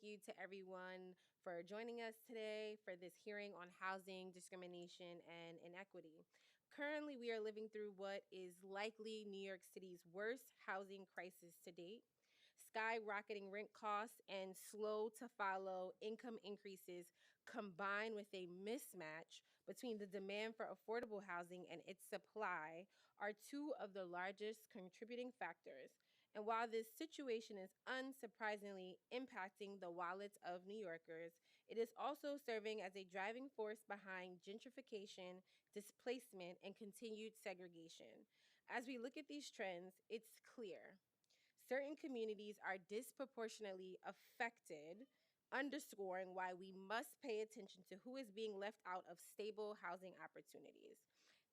you to everyone for joining us today for this hearing on housing discrimination and inequity. Currently, we are living through what is likely New York City's worst housing crisis to date. Skyrocketing rent costs and slow to follow income increases combined with a mismatch between the demand for affordable housing and its supply are two of the largest contributing factors. And while this situation is unsurprisingly impacting the wallets of New Yorkers, it is also serving as a driving force behind gentrification, displacement, and continued segregation. As we look at these trends, it's clear certain communities are disproportionately affected, underscoring why we must pay attention to who is being left out of stable housing opportunities.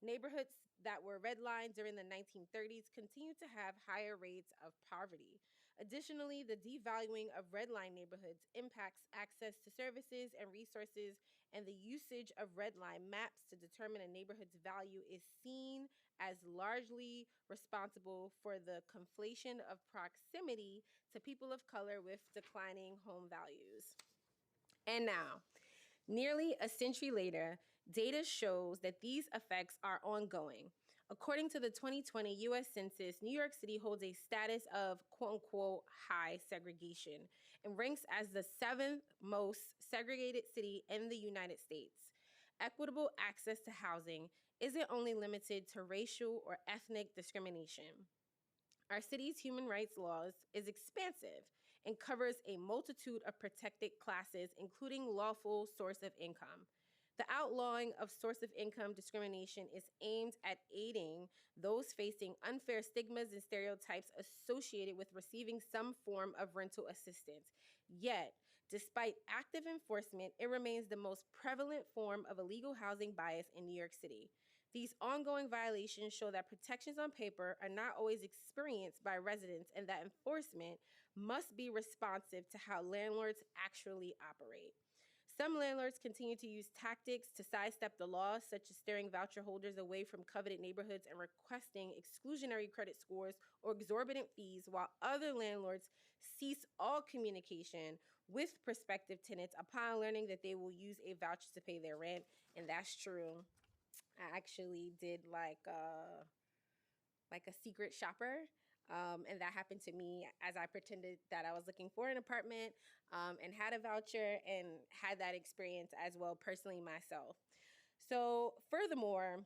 Neighborhoods that were redlined during the 1930s continue to have higher rates of poverty. Additionally, the devaluing of redline neighborhoods impacts access to services and resources, and the usage of redline maps to determine a neighborhood's value is seen as largely responsible for the conflation of proximity to people of color with declining home values. And now, nearly a century later, data shows that these effects are ongoing. According to the 2020 US Census, New York City holds a status of quote-unquote high segregation and ranks as the seventh most segregated city in the United States. Equitable access to housing isn't only limited to racial or ethnic discrimination. Our city's human rights laws is expansive and covers a multitude of protected classes, including lawful source of income. The outlawing of source of income discrimination is aimed at aiding those facing unfair stigmas and stereotypes associated with receiving some form of rental assistance. Yet, despite active enforcement, it remains the most prevalent form of illegal housing bias in New York City. These ongoing violations show that protections on paper are not always experienced by residents and that enforcement must be responsive to how landlords actually operate. Some landlords continue to use tactics to sidestep the law, such as steering voucher holders away from coveted neighborhoods and requesting exclusionary credit scores or exorbitant fees, while other landlords cease all communication with prospective tenants upon learning that they will use a voucher to pay their rent. And that's true. I actually did like a secret shopper. And that happened to me as I pretended that I was looking for an apartment and had a voucher and had that experience as well personally myself. So furthermore,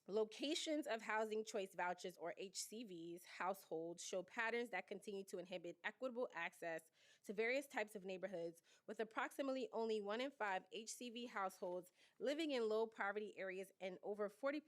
locations of housing choice vouchers, or HCVs, households show patterns that continue to inhibit equitable access to various types of neighborhoods, with approximately only 1 in 5 HCV households living in low poverty areas and over 40%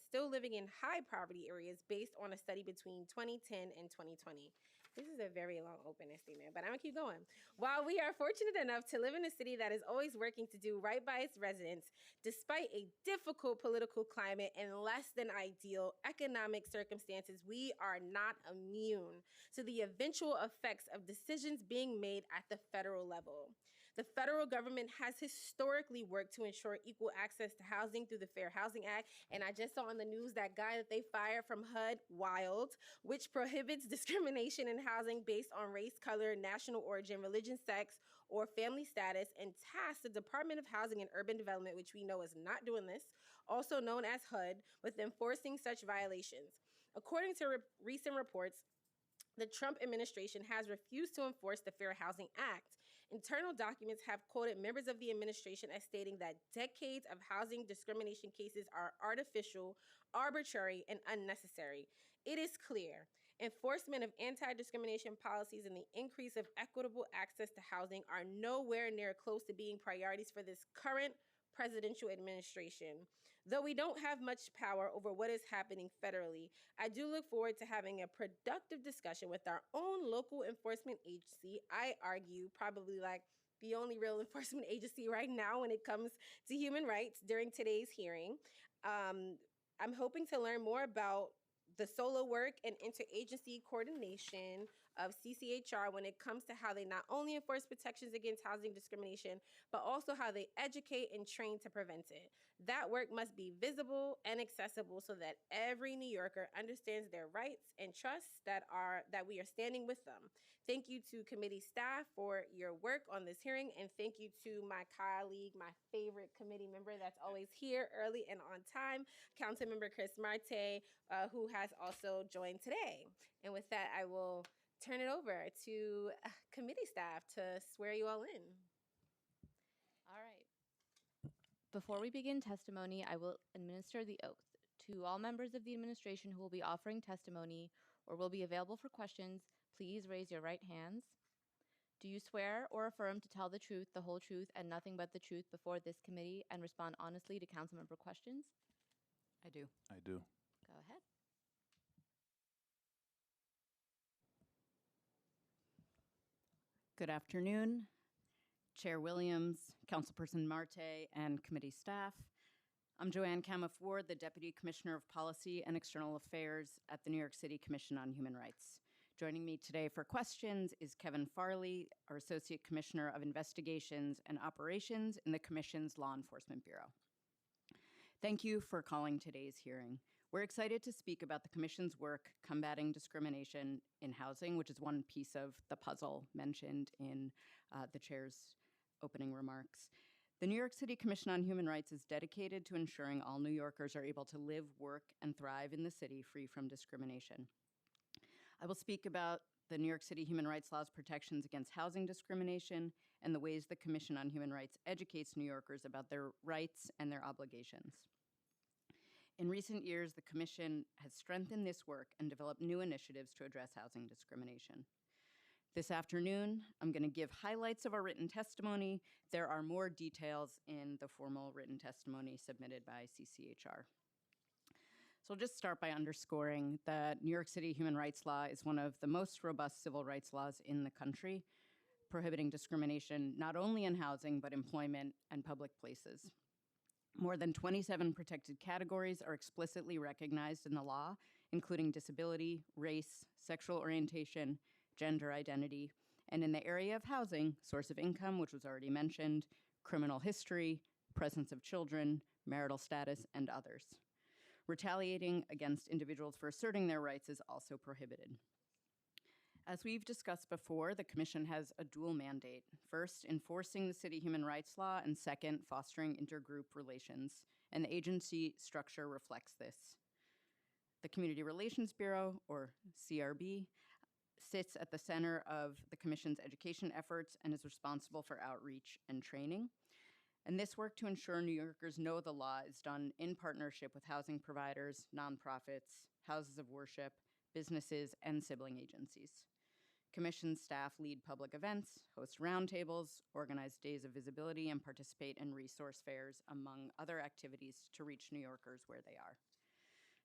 still living in high poverty areas based on a study between 2010 and 2020. This is a very long opening statement, but I'm gonna keep going. While we are fortunate enough to live in a city that is always working to do right by its residents, despite a difficult political climate and less than ideal economic circumstances, we are not immune to the eventual effects of decisions being made at the federal level. The federal government has historically worked to ensure equal access to housing through the Fair Housing Act, and I just saw on the news that guy that they fired from HUD, wild, which prohibits discrimination in housing based on race, color, national origin, religion, sex, or family status, and tasks the Department of Housing and Urban Development, which we know is not doing this, also known as HUD, with enforcing such violations. According to recent reports, the Trump administration has refused to enforce the Fair Housing Act. Internal documents have quoted members of the administration as stating that decades of housing discrimination cases are artificial, arbitrary, and unnecessary. It is clear enforcement of anti-discrimination policies and the increase of equitable access to housing are nowhere near close to being priorities for this current presidential administration. Though we don't have much power over what is happening federally, I do look forward to having a productive discussion with our own local enforcement agency. I argue probably like the only real enforcement agency right now when it comes to human rights during today's hearing. I'm hoping to learn more about the solo work and interagency coordination of CCHR when it comes to how they not only enforce protections against housing discrimination, but also how they educate and train to prevent it. That work must be visible and accessible so that every New Yorker understands their rights and trusts that we are standing with them. Thank you to committee staff for your work on this hearing, and thank you to my colleague, my favorite committee member that's always here early and on time, Councilmember Chris Marte, who has also joined today. And with that, I will turn it over to committee staff to swear you all in. All right. Before we begin testimony, I will administer the oath. To all members of the administration who will be offering testimony or will be available for questions, please raise your right hands. Do you swear or affirm to tell the truth, the whole truth, and nothing but the truth before this committee and respond honestly to council member questions? I do. I do. Go ahead. Good afternoon, Chair Williams, Councilperson Marte, and committee staff. I'm Joanne Camath-Ward, the Deputy Commissioner of Policy and External Affairs at the New York City Commission on Human Rights. Joining me today for questions is Kevin Farley, our Associate Commissioner of Investigations and Operations in the Commission's Law Enforcement Bureau. Thank you for calling today's hearing. We're excited to speak about the Commission's work combating discrimination in housing, which is one piece of the puzzle mentioned in the Chair's opening remarks. The New York City Commission on Human Rights is dedicated to ensuring all New Yorkers are able to live, work, and thrive in the city free from discrimination. I will speak about the New York City Human Rights Law's protections against housing discrimination and the ways the Commission on Human Rights educates New Yorkers about their rights and their obligations. In recent years, the Commission has strengthened this work and developed new initiatives to address housing discrimination. This afternoon, I'm going to give highlights of our written testimony. There are more details in the formal written testimony submitted by CCHR. So I'll just start by underscoring that New York City human rights law is one of the most robust civil rights laws in the country, prohibiting discrimination not only in housing, but employment and public places. More than 27 protected categories are explicitly recognized in the law, including disability, race, sexual orientation, gender identity, and in the area of housing, source of income, which was already mentioned, criminal history, presence of children, marital status, and others. Retaliating against individuals for asserting their rights is also prohibited. As we've discussed before, the Commission has a dual mandate. First, enforcing the city human rights law, and second, fostering intergroup relations, and the agency structure reflects this. The Community Relations Bureau, or CRB, sits at the center of the Commission's education efforts and is responsible for outreach and training. And this work to ensure New Yorkers know the law is done in partnership with housing providers, nonprofits, houses of worship, businesses, and sibling agencies. Commission staff lead public events, host roundtables, organize days of visibility, and participate in resource fairs, among other activities to reach New Yorkers where they are.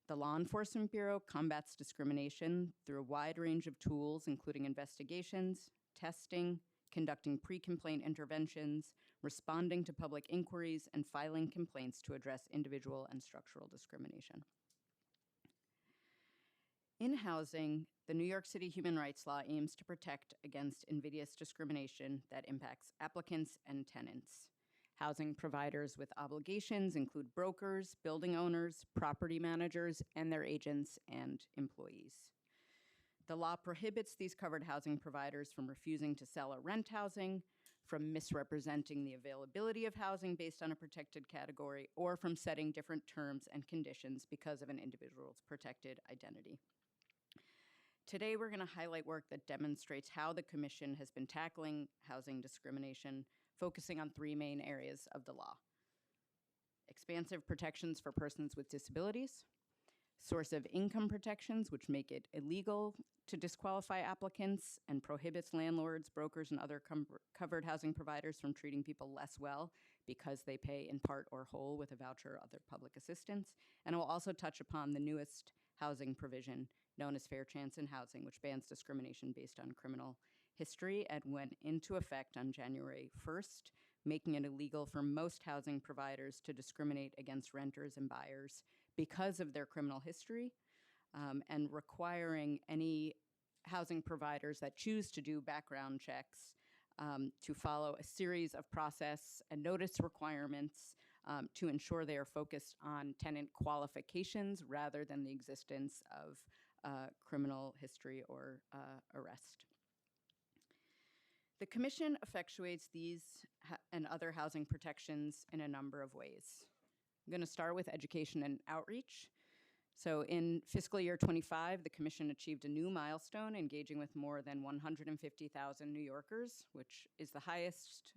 The Law Enforcement Bureau combats discrimination through a wide range of tools, including investigations, testing, conducting pre-complaint interventions, responding to public inquiries, and filing complaints to address individual and structural discrimination. In housing, the New York City Human Rights Law aims to protect against invidious discrimination that impacts applicants and tenants. Housing providers with obligations include brokers, building owners, property managers, and their agents and employees. The law prohibits these covered housing providers from refusing to sell or rent housing, from misrepresenting the availability of housing based on a protected category, or from setting different terms and conditions because of an individual's protected identity. Today, we're going to highlight work that demonstrates how the Commission has been tackling housing discrimination, focusing on three main areas of the law: expansive protections for persons with disabilities, source of income protections, which make it illegal to disqualify applicants and prohibits landlords, brokers, and other covered housing providers from treating people less well because they pay in part or whole with a voucher or other public assistance. And I will also touch upon the newest housing provision known as Fair Chance in Housing, which bans discrimination based on criminal history and went into effect on January 1st, making it illegal for most housing providers to discriminate against renters and buyers because of their criminal history, and requiring any housing providers that choose to do background checks to follow a series of process and notice requirements to ensure they are focused on tenant qualifications rather than the existence of criminal history or arrest. The Commission effectuates these and other housing protections in a number of ways. I'm going to start with education and outreach. So in fiscal year 25, the Commission achieved a new milestone, engaging with more than 150,000 New Yorkers, which is the highest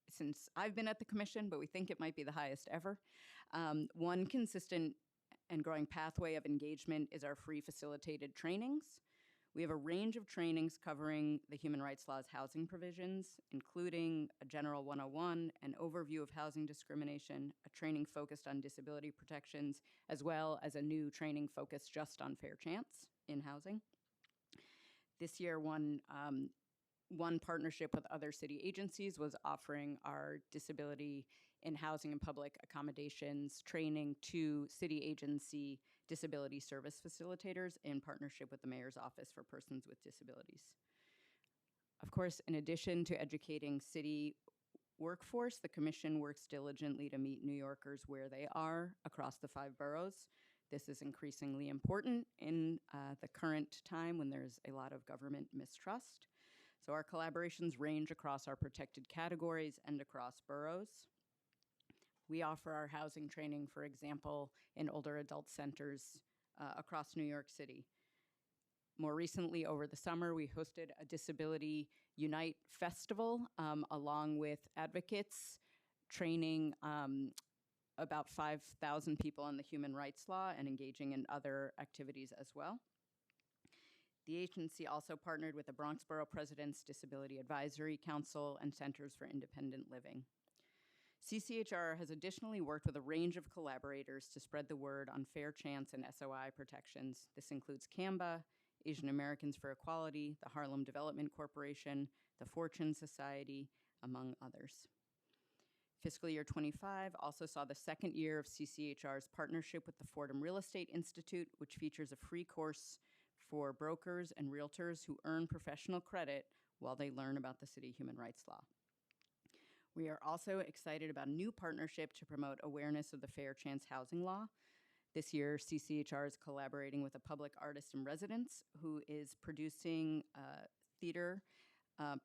since I've been at the Commission, but we think it might be the highest ever. One consistent and growing pathway of engagement is our free facilitated trainings. We have a range of trainings covering the human rights law's housing provisions, including a general 101, an overview of housing discrimination, a training focused on disability protections, as well as a new training focused just on fair chance in housing. This year, one partnership with other city agencies was offering our disability in housing and public accommodations training to city agency disability service facilitators in partnership with the Mayor's Office for Persons with Disabilities. Of course, in addition to educating city workforce, the Commission works diligently to meet New Yorkers where they are across the 5 boroughs. This is increasingly important in the current time when there's a lot of government mistrust. So our collaborations range across our protected categories and across boroughs. We offer our housing training, for example, in older adult centers across New York City. More recently, over the summer, we hosted a Disability Unite festival along with advocates, training about 5,000 people on the human rights law and engaging in other activities as well. The agency also partnered with the Bronx Borough President's Disability Advisory Council and Centers for Independent Living. CCHR has additionally worked with a range of collaborators to spread the word on fair chance and SOI protections. This includes CAMBA, Asian Americans for Equality, the Harlem Development Corporation, the Fortune Society, among others. Fiscal year 25 also saw the second year of CCHR's partnership with the Fordham Real Estate Institute, which features a free course for brokers and realtors who earn professional credit while they learn about the city human rights law. We are also excited about a new partnership to promote awareness of the Fair Chance Housing Law. This year, CCHR is collaborating with a public artist in residence who is producing a theater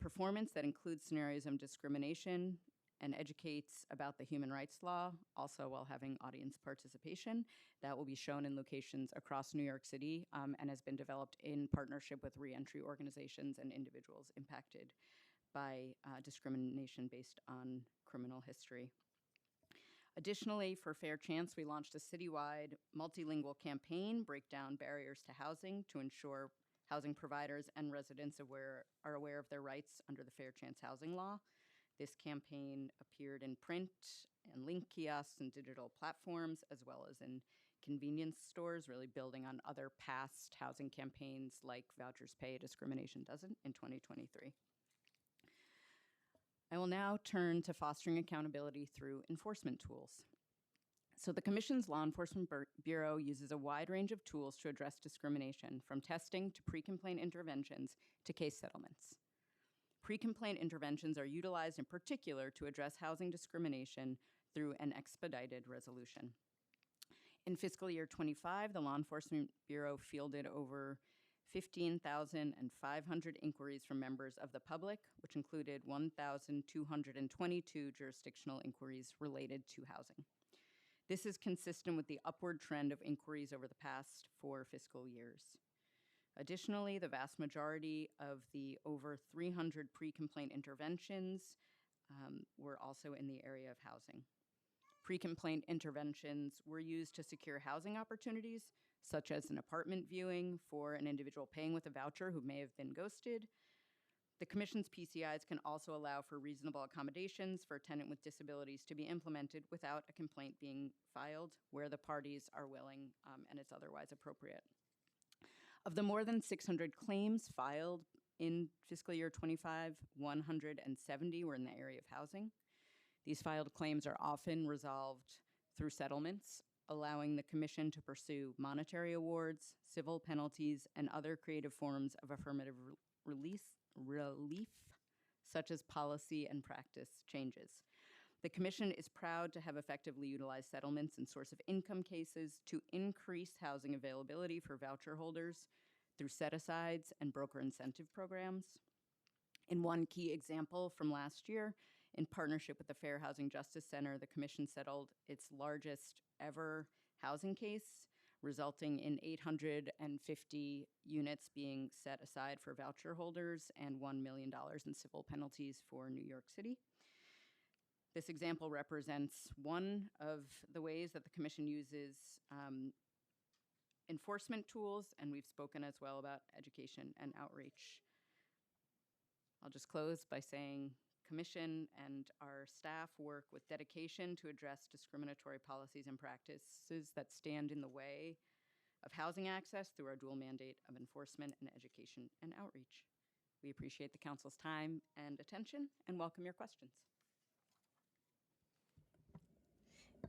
performance that includes scenarios of discrimination and educates about the human rights law, also while having audience participation. That will be shown in locations across New York City and has been developed in partnership with reentry organizations and individuals impacted by discrimination based on criminal history. Additionally, for Fair Chance, we launched a citywide multilingual campaign, Break Down Barriers to Housing, to ensure housing providers and residents are aware of their rights under the Fair Chance Housing Law. This campaign appeared in print and link kiosks and digital platforms, as well as in convenience stores, really building on other past housing campaigns like Vouchers Pay, Discrimination Doesn't in 2023. I will now turn to fostering accountability through enforcement tools. So the Commission's Law Enforcement Bureau uses a wide range of tools to address discrimination, from testing to pre-complaint interventions to case settlements. Pre-complaint interventions are utilized in particular to address housing discrimination through an expedited resolution. In fiscal year 25, the Law Enforcement Bureau fielded over 15,500 inquiries from members of the public, which included 1,222 jurisdictional inquiries related to housing. This is consistent with the upward trend of inquiries over the past 4 fiscal years. Additionally, the vast majority of the over 300 pre-complaint interventions were also in the area of housing. Pre-complaint interventions were used to secure housing opportunities, such as an apartment viewing for an individual paying with a voucher who may have been ghosted. The Commission's PCIs can also allow for reasonable accommodations for a tenant with disabilities to be implemented without a complaint being filed where the parties are willing and it's otherwise appropriate. Of the more than 600 claims filed in fiscal year 25, 170 were in the area of housing. These filed claims are often resolved through settlements, allowing the Commission to pursue monetary awards, civil penalties, and other creative forms of affirmative relief, such as policy and practice changes. The Commission is proud to have effectively utilized settlements and source of income cases to increase housing availability for voucher holders through set-asides and broker incentive programs. In one key example from last year, in partnership with the Fair Housing Justice Center, the Commission settled its largest ever housing case, resulting in 850 units being set aside for voucher holders and $1 million in civil penalties for New York City. This example represents one of the ways that the Commission uses enforcement tools, and we've spoken as well about education and outreach. I'll just close by saying Commission and our staff work with dedication to address discriminatory policies and practices that stand in the way of housing access through our dual mandate of enforcement and education and outreach. We appreciate the Council's time and attention and welcome your questions.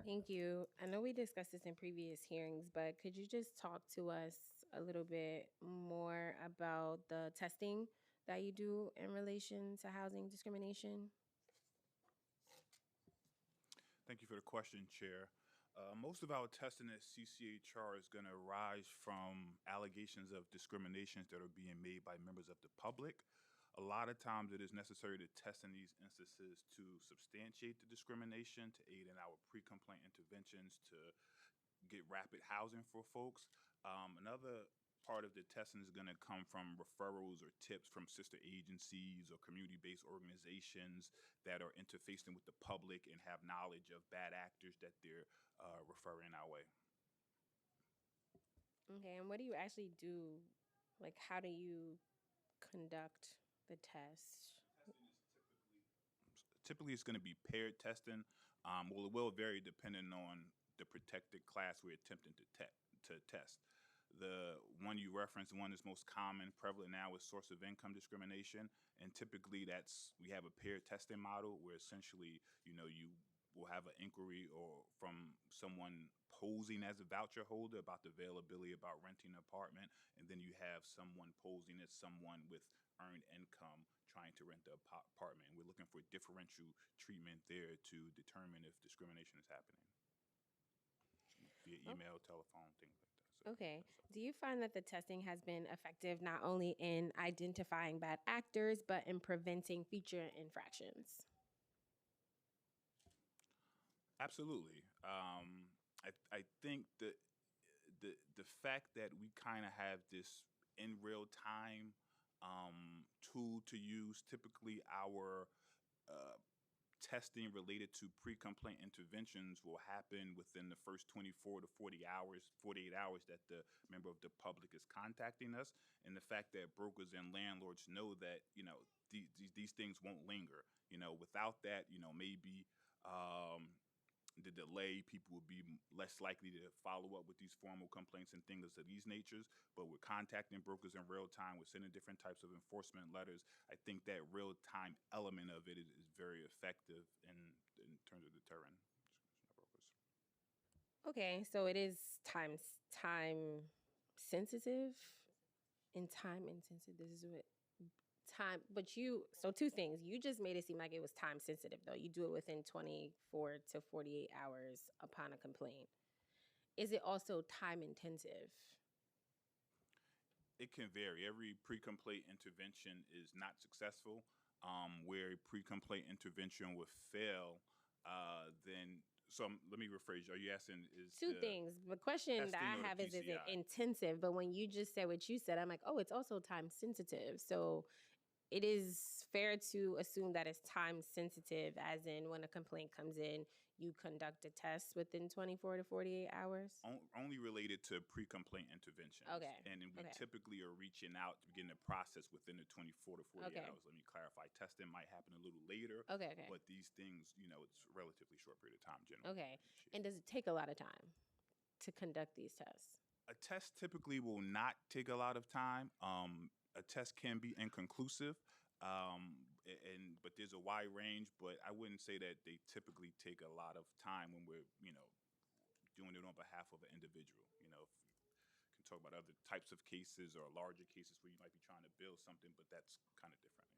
Thank you. I know we discussed this in previous hearings, but could you just talk to us a little bit more about the testing that you do in relation to housing discrimination? Thank you for the question, Chair. Most of our testing at CCHR is going to arise from allegations of discriminations that are being made by members of the public. A lot of times it is necessary to test in these instances to substantiate the discrimination, to aid in our pre-complaint interventions, to get rapid housing for folks. Another part of the testing is going to come from referrals or tips from sister agencies or community-based organizations that are interfacing with the public and have knowledge of bad actors that they're referring our way. Okay, and what do you actually do? Like, how do you conduct the test? Typically, it's going to be paired testing. Well, it will vary depending on the protected class we're attempting to test. The one you referenced, the one that's most common, prevalent now, is source of income discrimination. And typically we have a paired testing model where essentially, you will have an inquiry or from someone posing as a voucher holder about the availability about renting an apartment. And then you have someone posing as someone with earned income trying to rent the apartment. And we're looking for differential treatment there to determine if discrimination is happening via email, telephone, things like that. Okay. Do you find that the testing has been effective not only in identifying bad actors, but in preventing future infractions? Absolutely. I think the fact that we kind of have this in real time tool to use, typically our testing related to pre-complaint interventions will happen within the first 24 to 48 hours that the member of the public is contacting us. And the fact that brokers and landlords know that, these things won't linger. Without that, maybe the delay, people will be less likely to follow up with these formal complaints and things of these natures. But we're contacting brokers in real time. We're sending different types of enforcement letters. I think that real time element of it is very effective in terms of deterring brokers. Okay, so it is time sensitive and time intensive. This is what time, but so two things. You just made it seem like it was time sensitive though. You do it within 24 to 48 hours upon a complaint. Is it also time intensive? It can vary. Every pre-complaint intervention is not successful. Where a pre-complaint intervention would fail, let me rephrase. Are you asking is two things? The question that I have is it intensive? But when you just said what you said, I'm like, oh, it's also time sensitive. So it is fair to assume that it's time sensitive, as in when a complaint comes in, you conduct a test within 24 to 48 hours? Only related to pre-complaint interventions. Okay. And we typically are reaching out to begin the process within the 24 to 48 hours. Let me clarify. Testing might happen a little later. Okay. But these things, it's a relatively short period of time generally. Okay. And does it take a lot of time to conduct these tests? A test typically will not take a lot of time. A test can be inconclusive, but there's a wide range. But I wouldn't say that they typically take a lot of time when we're, doing it on behalf of an individual. Can talk about other types of cases or larger cases where you might be trying to build something, but that's kind of different.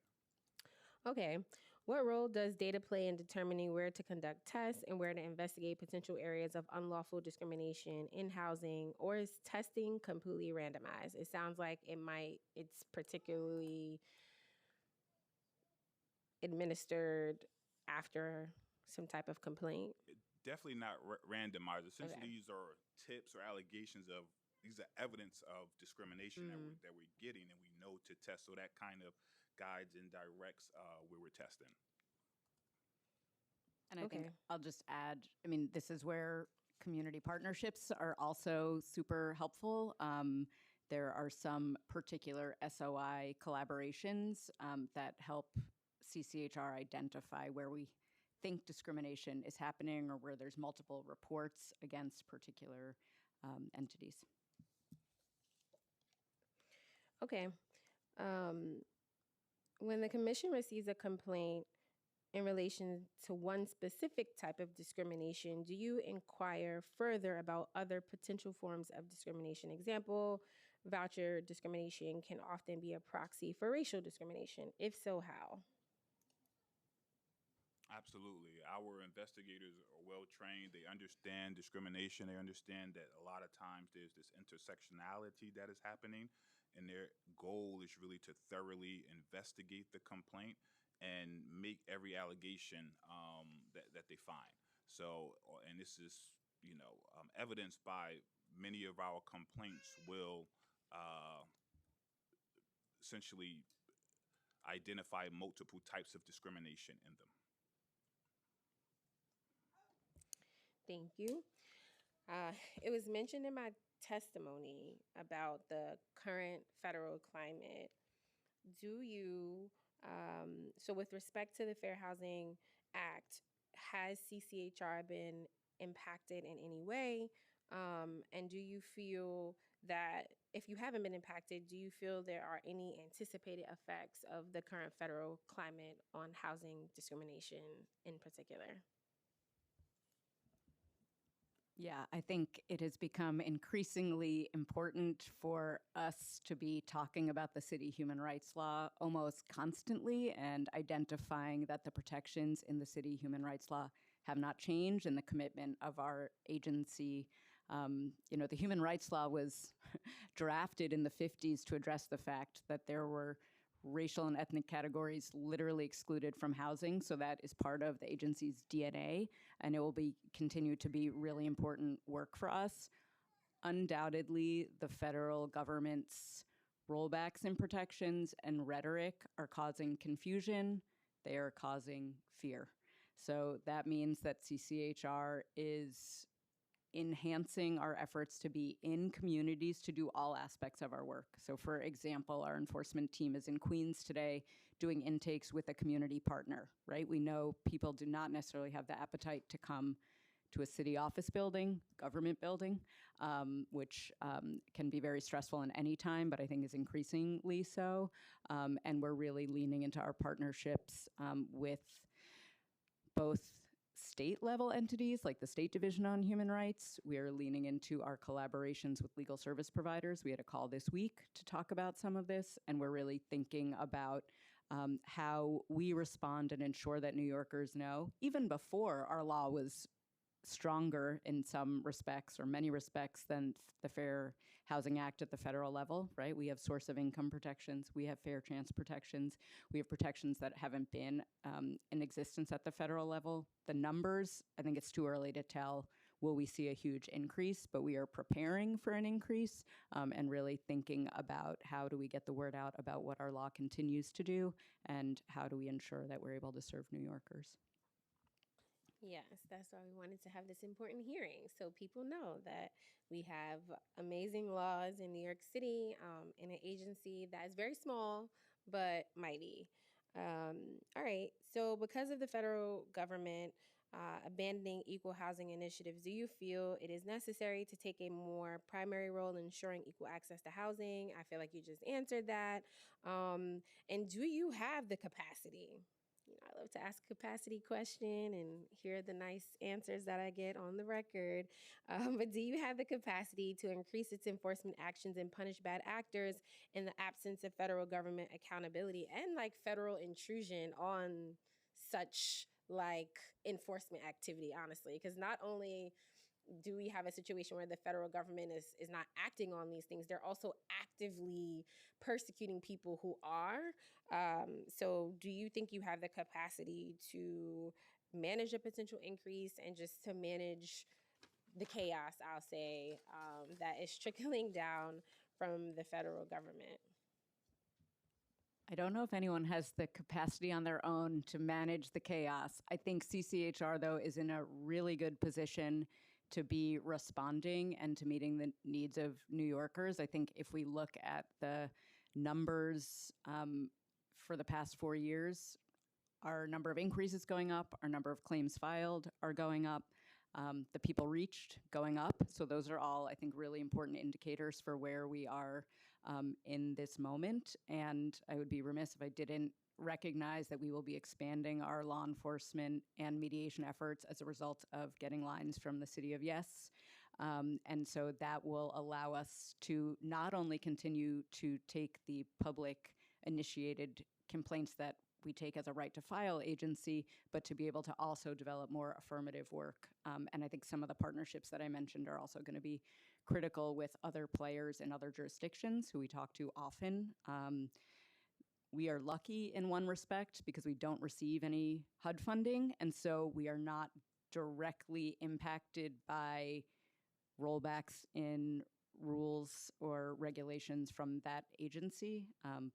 Okay. What role does data play in determining where to conduct tests and where to investigate potential areas of unlawful discrimination in housing, or is testing completely randomized? It sounds like it's particularly administered after some type of complaint. Definitely not randomized. Okay. Essentially, these are tips or allegations of these are evidence of discrimination that we're getting, and we know to test. So that kind of guides and directs where we're testing. And I think Okay. I'll just add, I mean, this is where community partnerships are also super helpful. There are some particular SOI collaborations that help CCHR identify where we think discrimination is happening or where there's multiple reports against particular entities. Okay. When the commission receives a complaint in relation to one specific type of discrimination, do you inquire further about other potential forms of discrimination? Example, voucher discrimination can often be a proxy for racial discrimination. If so, how? Absolutely. Our investigators are well trained. They understand discrimination. They understand that a lot of times there's this intersectionality that is happening, and their goal is really to thoroughly investigate the complaint and make every allegation that they find. So, and this is, evidenced by many of our complaints will essentially identify multiple types of discrimination in them. Thank you. It was mentioned in my testimony about the current federal climate. Do you, so with respect to the Fair Housing Act, has CCHR been impacted in any way? And do you feel that if you haven't been impacted, do you feel there are any anticipated effects of the current federal climate on housing discrimination in particular? Yeah, I think it has become increasingly important for us to be talking about the city human rights law almost constantly and identifying that the protections in the city human rights law have not changed and the commitment of our agency. The human rights law was drafted in the 50s to address the fact that there were racial and ethnic categories literally excluded from housing. So that is part of the agency's DNA, and it will be continue to be really important work for us. Undoubtedly, the federal government's rollbacks in protections and rhetoric are causing confusion. They are causing fear. So that means that CCHR is enhancing our efforts to be in communities to do all aspects of our work. So for example, our enforcement team is in Queens today doing intakes with a community partner, right? We know people do not necessarily have the appetite to come to a city office building, government building, which can be very stressful in any time, but I think is increasingly so. And we're really leaning into our partnerships with both state level entities like the State Division on Human Rights. We are leaning into our collaborations with legal service providers. We had a call this week to talk about some of this, and we're really thinking about how we respond and ensure that New Yorkers know, even before our law was stronger in some respects or many respects than the Fair Housing Act at the federal level, right? We have source of income protections, we have fair chance protections, we have protections that haven't been in existence at the federal level. The numbers, I think it's too early to tell, will we see a huge increase, but we are preparing for an increase and really thinking about how do we get the word out about what our law continues to do and how do we ensure that we're able to serve New Yorkers. Yes, that's why we wanted to have this important hearing so people know that we have amazing laws in New York City in an agency that is very small but mighty. All right, so because of the federal government abandoning equal housing initiatives, do you feel it is necessary to take a more primary role in ensuring equal access to housing? I feel like you just answered that. And do you have the capacity? I love to ask a capacity question and hear the nice answers that I get on the record. But do you have the capacity to increase its enforcement actions and punish bad actors in the absence of federal government accountability and like federal intrusion on such like enforcement activity, honestly? Because not only do we have a situation where the federal government is not acting on these things, they're also actively persecuting people who are. So do you think you have the capacity to manage a potential increase and just to manage the chaos, I'll say, that is trickling down from the federal government? I don't know if anyone has the capacity on their own to manage the chaos. I think CCHR, though, is in a really good position to be responding and to meeting the needs of New Yorkers. I think if we look at the numbers for the past 4 years, our number of increases going up, our number of claims filed are going up, the people reached going up. So those are all, I think, really important indicators for where we are in this moment. And I would be remiss if I didn't recognize that we will be expanding our law enforcement and mediation efforts as a result of getting lines from the City of Yes. And so that will allow us to not only continue to take the public initiated complaints that we take as a right to file agency, but to be able to also develop more affirmative work. And I think some of the partnerships that I mentioned are also going to be critical with other players in other jurisdictions who we talk to often. We are lucky in one respect because we don't receive any HUD funding, and so we are not directly impacted by rollbacks in rules or regulations from that agency.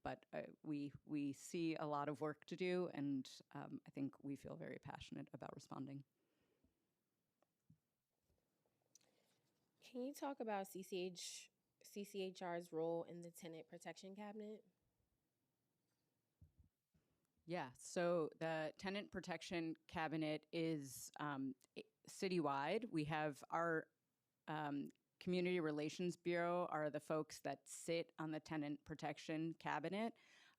But we see a lot of work to do, and I think we feel very passionate about responding. Can you talk about CCHR's role in the Tenant Protection Cabinet? Yeah, so the Tenant Protection Cabinet is citywide. We have our Community Relations Bureau are the folks that sit on the Tenant Protection Cabinet.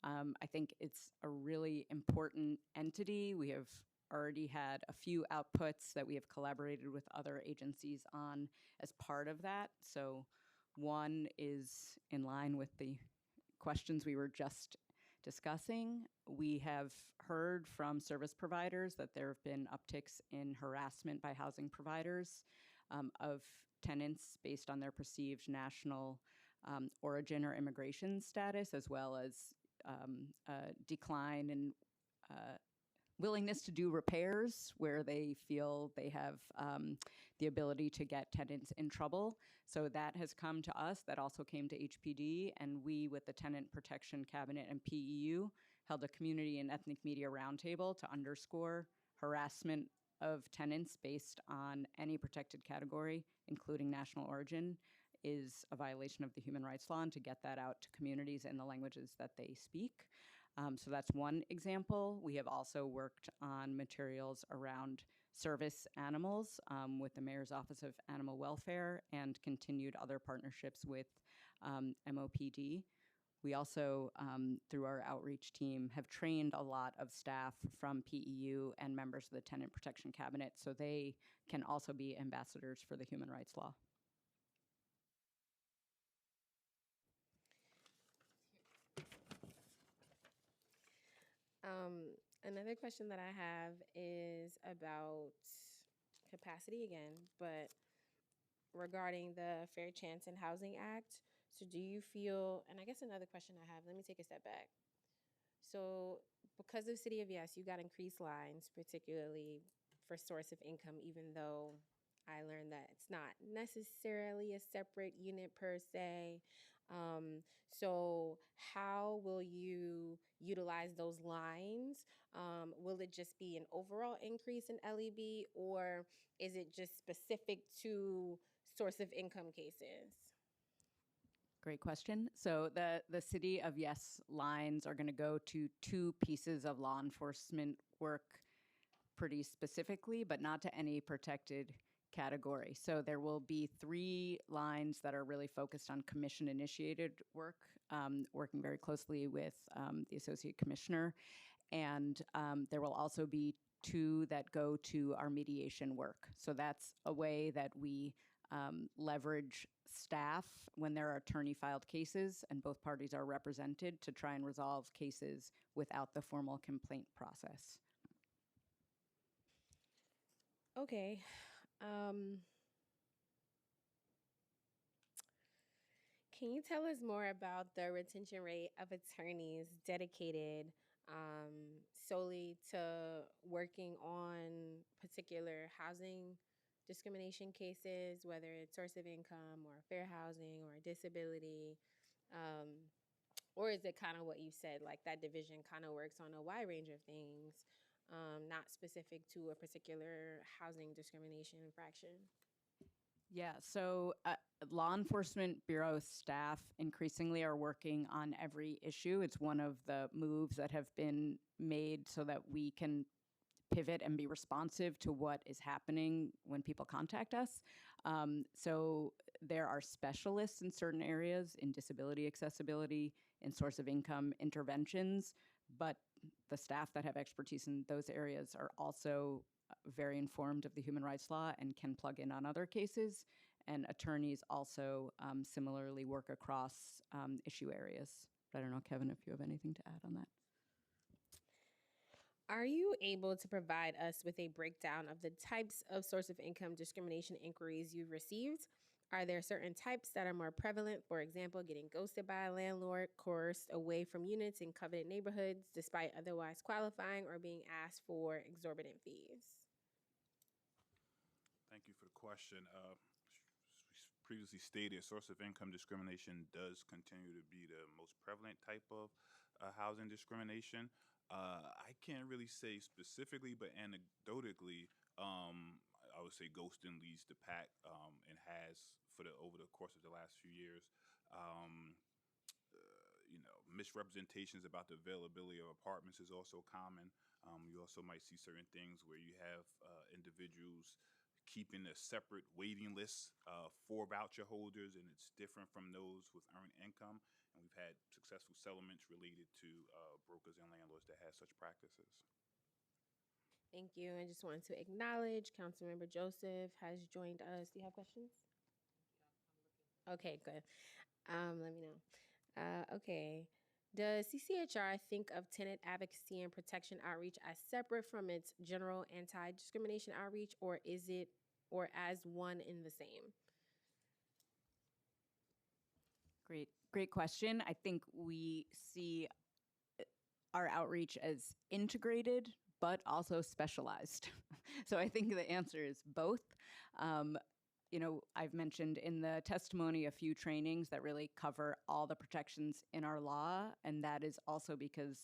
I think it's a really important entity. We have already had a few outputs that we have collaborated with other agencies on as part of that. So one is in line with the questions we were just discussing. We have heard from service providers that there have been upticks in harassment by housing providers of tenants based on their perceived national origin or immigration status, as well as a decline in willingness to do repairs where they feel they have the ability to get tenants in trouble. So that has come to us. That also came to HPD, and we, with the Tenant Protection Cabinet and PEU, held a community and ethnic media roundtable to underscore harassment of tenants based on any protected category, including national origin, is a violation of the human rights law, and to get that out to communities in the languages that they speak. So that's one example. We have also worked on materials around service animals with the Mayor's Office of Animal Welfare and continued other partnerships with MOPD. We also, through our outreach team, have trained a lot of staff from PEU and members of the Tenant Protection Cabinet so they can also be ambassadors for the human rights law. Another question that I have is about capacity again, but regarding the Fair Chance and Housing Act. So do you feel, and I guess another question I have, let me take a step back. So because of City of Yes, you got increased lines, particularly for source of income, even though I learned that it's not necessarily a separate unit per se. So how will you utilize those lines? Will it just be an overall increase in LEB, or is it just specific to source of income cases? Great question. So the City of Yes lines are going to go to two pieces of law enforcement work pretty specifically, but not to any protected category. So there will be 3 lines that are really focused on commission-initiated work, working very closely with the Associate Commissioner. And there will also be 2 that go to our mediation work. So that's a way that we leverage staff when there are attorney-filed cases and both parties are represented to try and resolve cases without the formal complaint process. Okay. Can you tell us more about the retention rate of attorneys dedicated solely to working on particular housing discrimination cases, whether it's source of income or fair housing or disability? Or is it kind of what you said, like that division kind of works on a wide range of things, not specific to a particular housing discrimination infraction? Yeah, so law enforcement bureau staff increasingly are working on every issue. It's one of the moves that have been made so that we can pivot and be responsive to what is happening when people contact us. So there are specialists in certain areas, in disability accessibility, in source of income interventions, but the staff that have expertise in those areas are also very informed of the human rights law and can plug in on other cases. And attorneys also similarly work across issue areas. But I don't know, Kevin, if you have anything to add on that. Are you able to provide us with a breakdown of the types of source of income discrimination inquiries you've received? Are there certain types that are more prevalent? For example, getting ghosted by a landlord, coerced away from units in coveted neighborhoods despite otherwise qualifying, or being asked for exorbitant fees? Thank you for the question. Previously stated, source of income discrimination does continue to be the most prevalent type of housing discrimination. I can't really say specifically, but anecdotally, I would say ghosting leads the pack, and has for the over the course of the last few years. Um, Misrepresentations about the availability of apartments is also common. You also might see certain things where you have individuals keeping a separate waiting list for voucher holders, and it's different from those with earned income. And we've had successful settlements related to brokers and landlords that have such practices. Thank you. I just wanted to acknowledge Councilmember Joseph has joined us. Do you have questions? Okay, good. Let me know. Okay. Does CCHR think of tenant advocacy and protection outreach as separate from its general anti-discrimination outreach, or is it, or as one in the same? Great question. I think we see our outreach as integrated, but also specialized. So I think the answer is both. I've mentioned in the testimony a few trainings that really cover all the protections in our law, and that is also because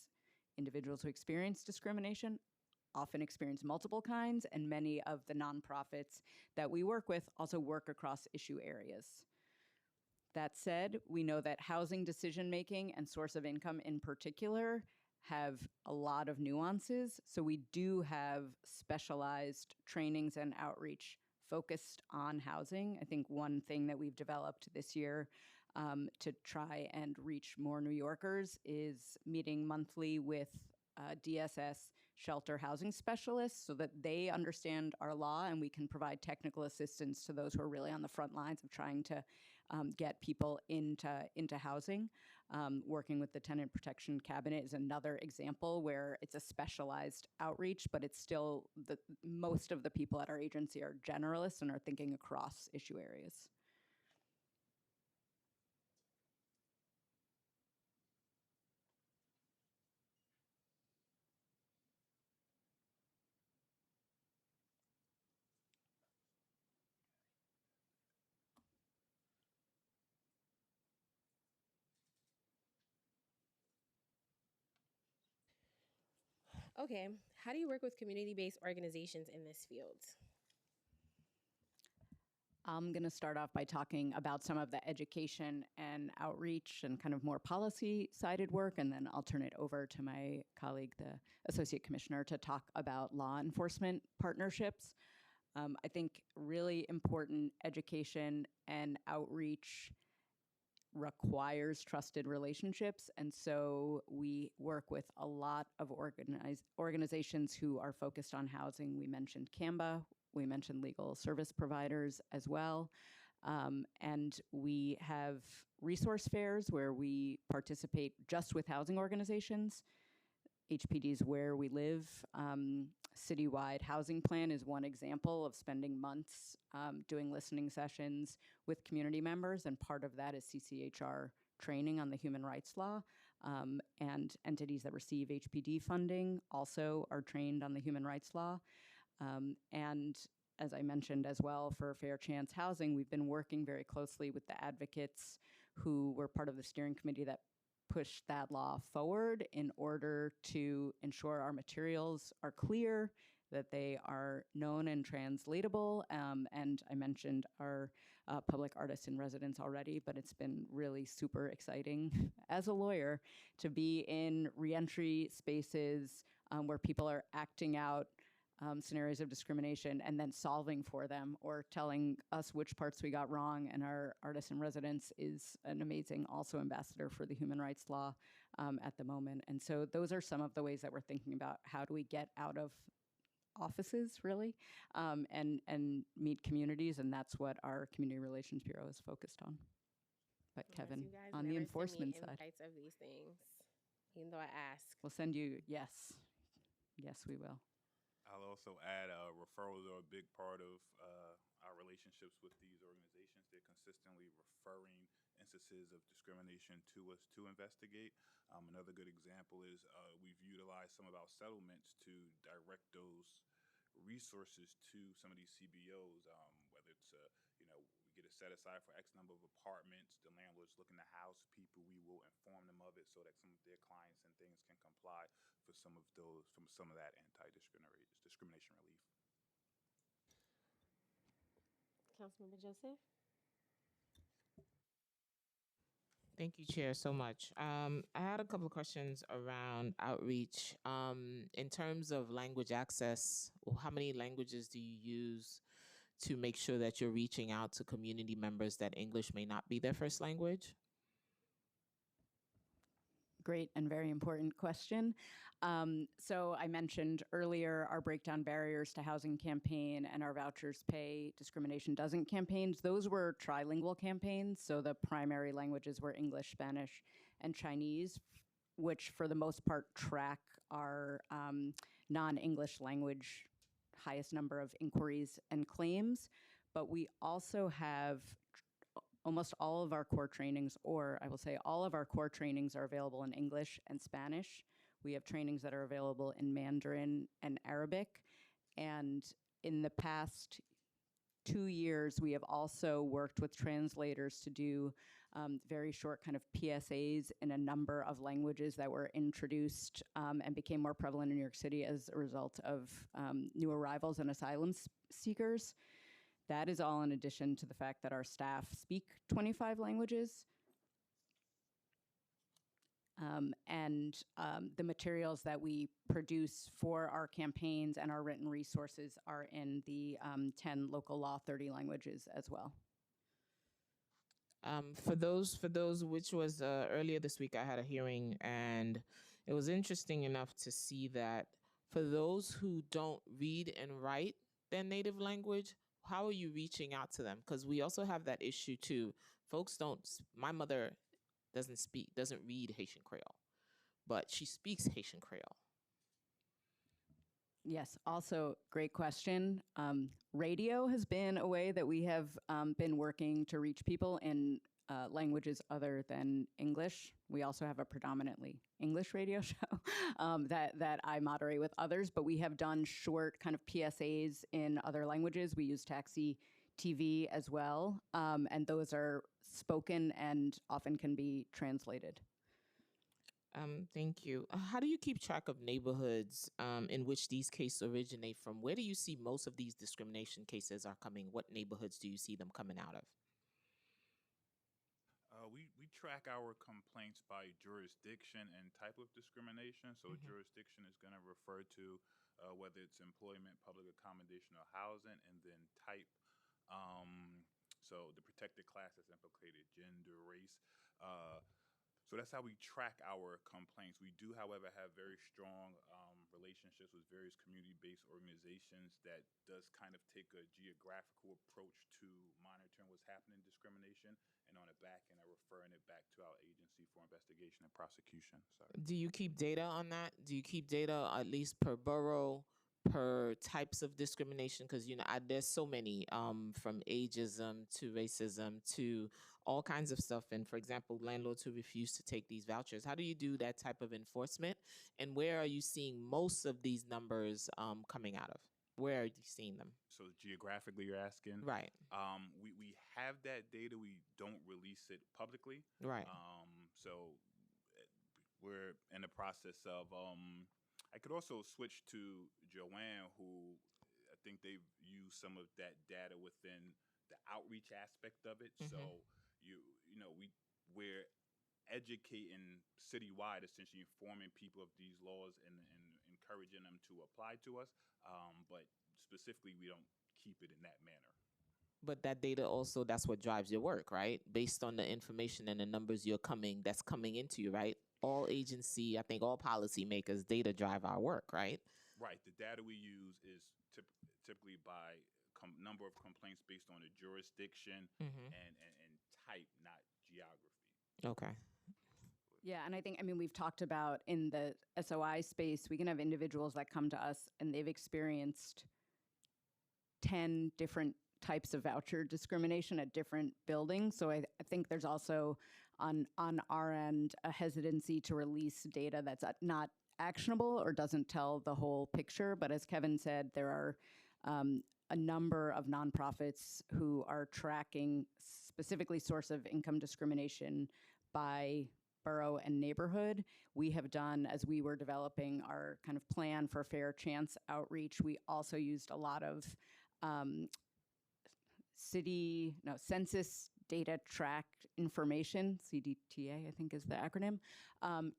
individuals who experience discrimination often experience multiple kinds, and many of the nonprofits that we work with also work across issue areas. That said, we know that housing decision-making and source of income in particular have a lot of nuances, so we do have specialized trainings and outreach focused on housing. I think one thing that we've developed this year to try and reach more New Yorkers is meeting monthly with DSS shelter housing specialists so that they understand our law and we can provide technical assistance to those who are really on the front lines of trying to get people into housing. Working with the Tenant Protection Cabinet is another example where it's a specialized outreach, but it's still most of the people at our agency are generalists and are thinking across issue areas. Okay. How do you work with community-based organizations in this field? I'm going to start off by talking about some of the education and outreach and kind of more policy-sided work, and then I'll turn it over to my colleague, the Associate Commissioner, to talk about law enforcement partnerships. I think really important education and outreach requires trusted relationships. And so we work with a lot of organizations who are focused on housing. We mentioned CAMBA, we mentioned legal service providers as well. And we have resource fairs where we participate just with housing organizations. HPD's Where We Live citywide housing plan is one example of spending months doing listening sessions with community members, and part of that is CCHR training on the human rights law. And entities that receive HPD funding also are trained on the human rights law. And as I mentioned as well, for Fair Chance Housing, we've been working very closely with the advocates who were part of the steering committee that pushed that law forward in order to ensure our materials are clear, that they are known and translatable. And I mentioned our public artists in residence already, but it's been really super exciting as a lawyer to be in reentry spaces where people are acting out scenarios of discrimination and then solving for them or telling us which parts we got wrong. And our artist in residence is an amazing also ambassador for the human rights law at the moment. And so those are some of the ways that we're thinking about how do we get out of offices really and meet communities. And that's what our Community Relations Bureau is focused on. But Kevin, You guys on the never enforcement send me side, invites of these things, even though I ask. we'll send you, yes, we will. I'll also add referrals are a big part of our relationships with these organizations. They're consistently referring instances of discrimination to us to investigate. Another good example is we've utilized some of our settlements to direct those resources to some of these CBOs, whether it's, we get a set aside for X number of apartments, the landlord's looking to house people, we will inform them of it so that some of their clients and things can comply for some of that discrimination relief. Councilmember Joseph? Thank you, Chair, so much. I had a couple of questions around outreach. In terms of language access, how many languages do you use to make sure that you're reaching out to community members that English may not be their first language? Great and very important question. So I mentioned earlier our Breakdown Barriers to Housing campaign and our Vouchers Pay Discrimination Doesn't campaigns. Those were trilingual campaigns, so the primary languages were English, Spanish, and Chinese, which for the most part track our non-English language highest number of inquiries and claims. But we also have almost all of our core trainings, or I will say all of our core trainings are available in English and Spanish. We have trainings that are available in Mandarin and Arabic. And in the past 2 years, we have also worked with translators to do very short kind of PSAs in a number of languages that were introduced and became more prevalent in New York City as a result of new arrivals and asylum seekers. That is all in addition to the fact that our staff speak 25 languages. The materials that we produce for our campaigns and our written resources are in the 10 local law, 30 languages as well. For those, which was earlier this week, I had a hearing, and it was interesting enough to see that for those who don't read and write their native language, how are you reaching out to them? Because we also have that issue too. Folks don't, my mother doesn't read Haitian Creole, but she speaks Haitian Creole. Yes, also great question. Radio has been a way that we have been working to reach people in languages other than English. We also have a predominantly English radio show that I moderate with others, but we have done short kind of PSAs in other languages. We use Taxi TV as well, and those are spoken and often can be translated. Thank you. How do you keep track of neighborhoods in which these cases originate from? Where do you see most of these discrimination cases are coming? What neighborhoods do you see them coming out of? We track our complaints by jurisdiction and type of discrimination. So jurisdiction is going to refer to whether it's employment, public accommodation, or housing, and then type. So the protected class is implicated, gender, race. So that's how we track our complaints. We do, however, have very strong relationships with various community-based organizations that does kind of take a geographical approach to monitoring what's happening in discrimination, and on the back end, are referring it back to our agency for investigation and prosecution. Sorry. Do you keep data on that? Do you keep data at least per borough, per types of discrimination? Because there's so many, from ageism to racism to all kinds of stuff. And for example, landlords who refuse to take these vouchers. How do you do that type of enforcement? And where are you seeing most of these numbers coming out of? Where are you seeing them? So geographically, you're asking? Right. We have that data. We don't release it publicly. Right. So we're in the process of. I could also switch to Joanne, who I think they've used some of that data within the outreach aspect of it. So we're educating citywide, essentially informing people of these laws and encouraging them to apply to us. But specifically, we don't keep it in that manner. But that data also, that's what drives your work, right? Based on the information and the numbers that's coming into you, right? All agency, I think all policymakers, data drive our work, right? Right. The data we use is typically by number of complaints based on the jurisdiction and type, not geography. Okay. Yeah, and I think, we've talked about in the SOI space, we can have individuals that come to us and they've experienced 10 different types of voucher discrimination at different buildings. So I think there's also on our end a hesitancy to release data that's not actionable or doesn't tell the whole picture. But as Kevin said, there are a number of nonprofits who are tracking specifically source of income discrimination by borough and neighborhood. We have done, as we were developing our kind of plan for fair chance outreach, we also used a lot of census data tracked information, CDTA, I think is the acronym,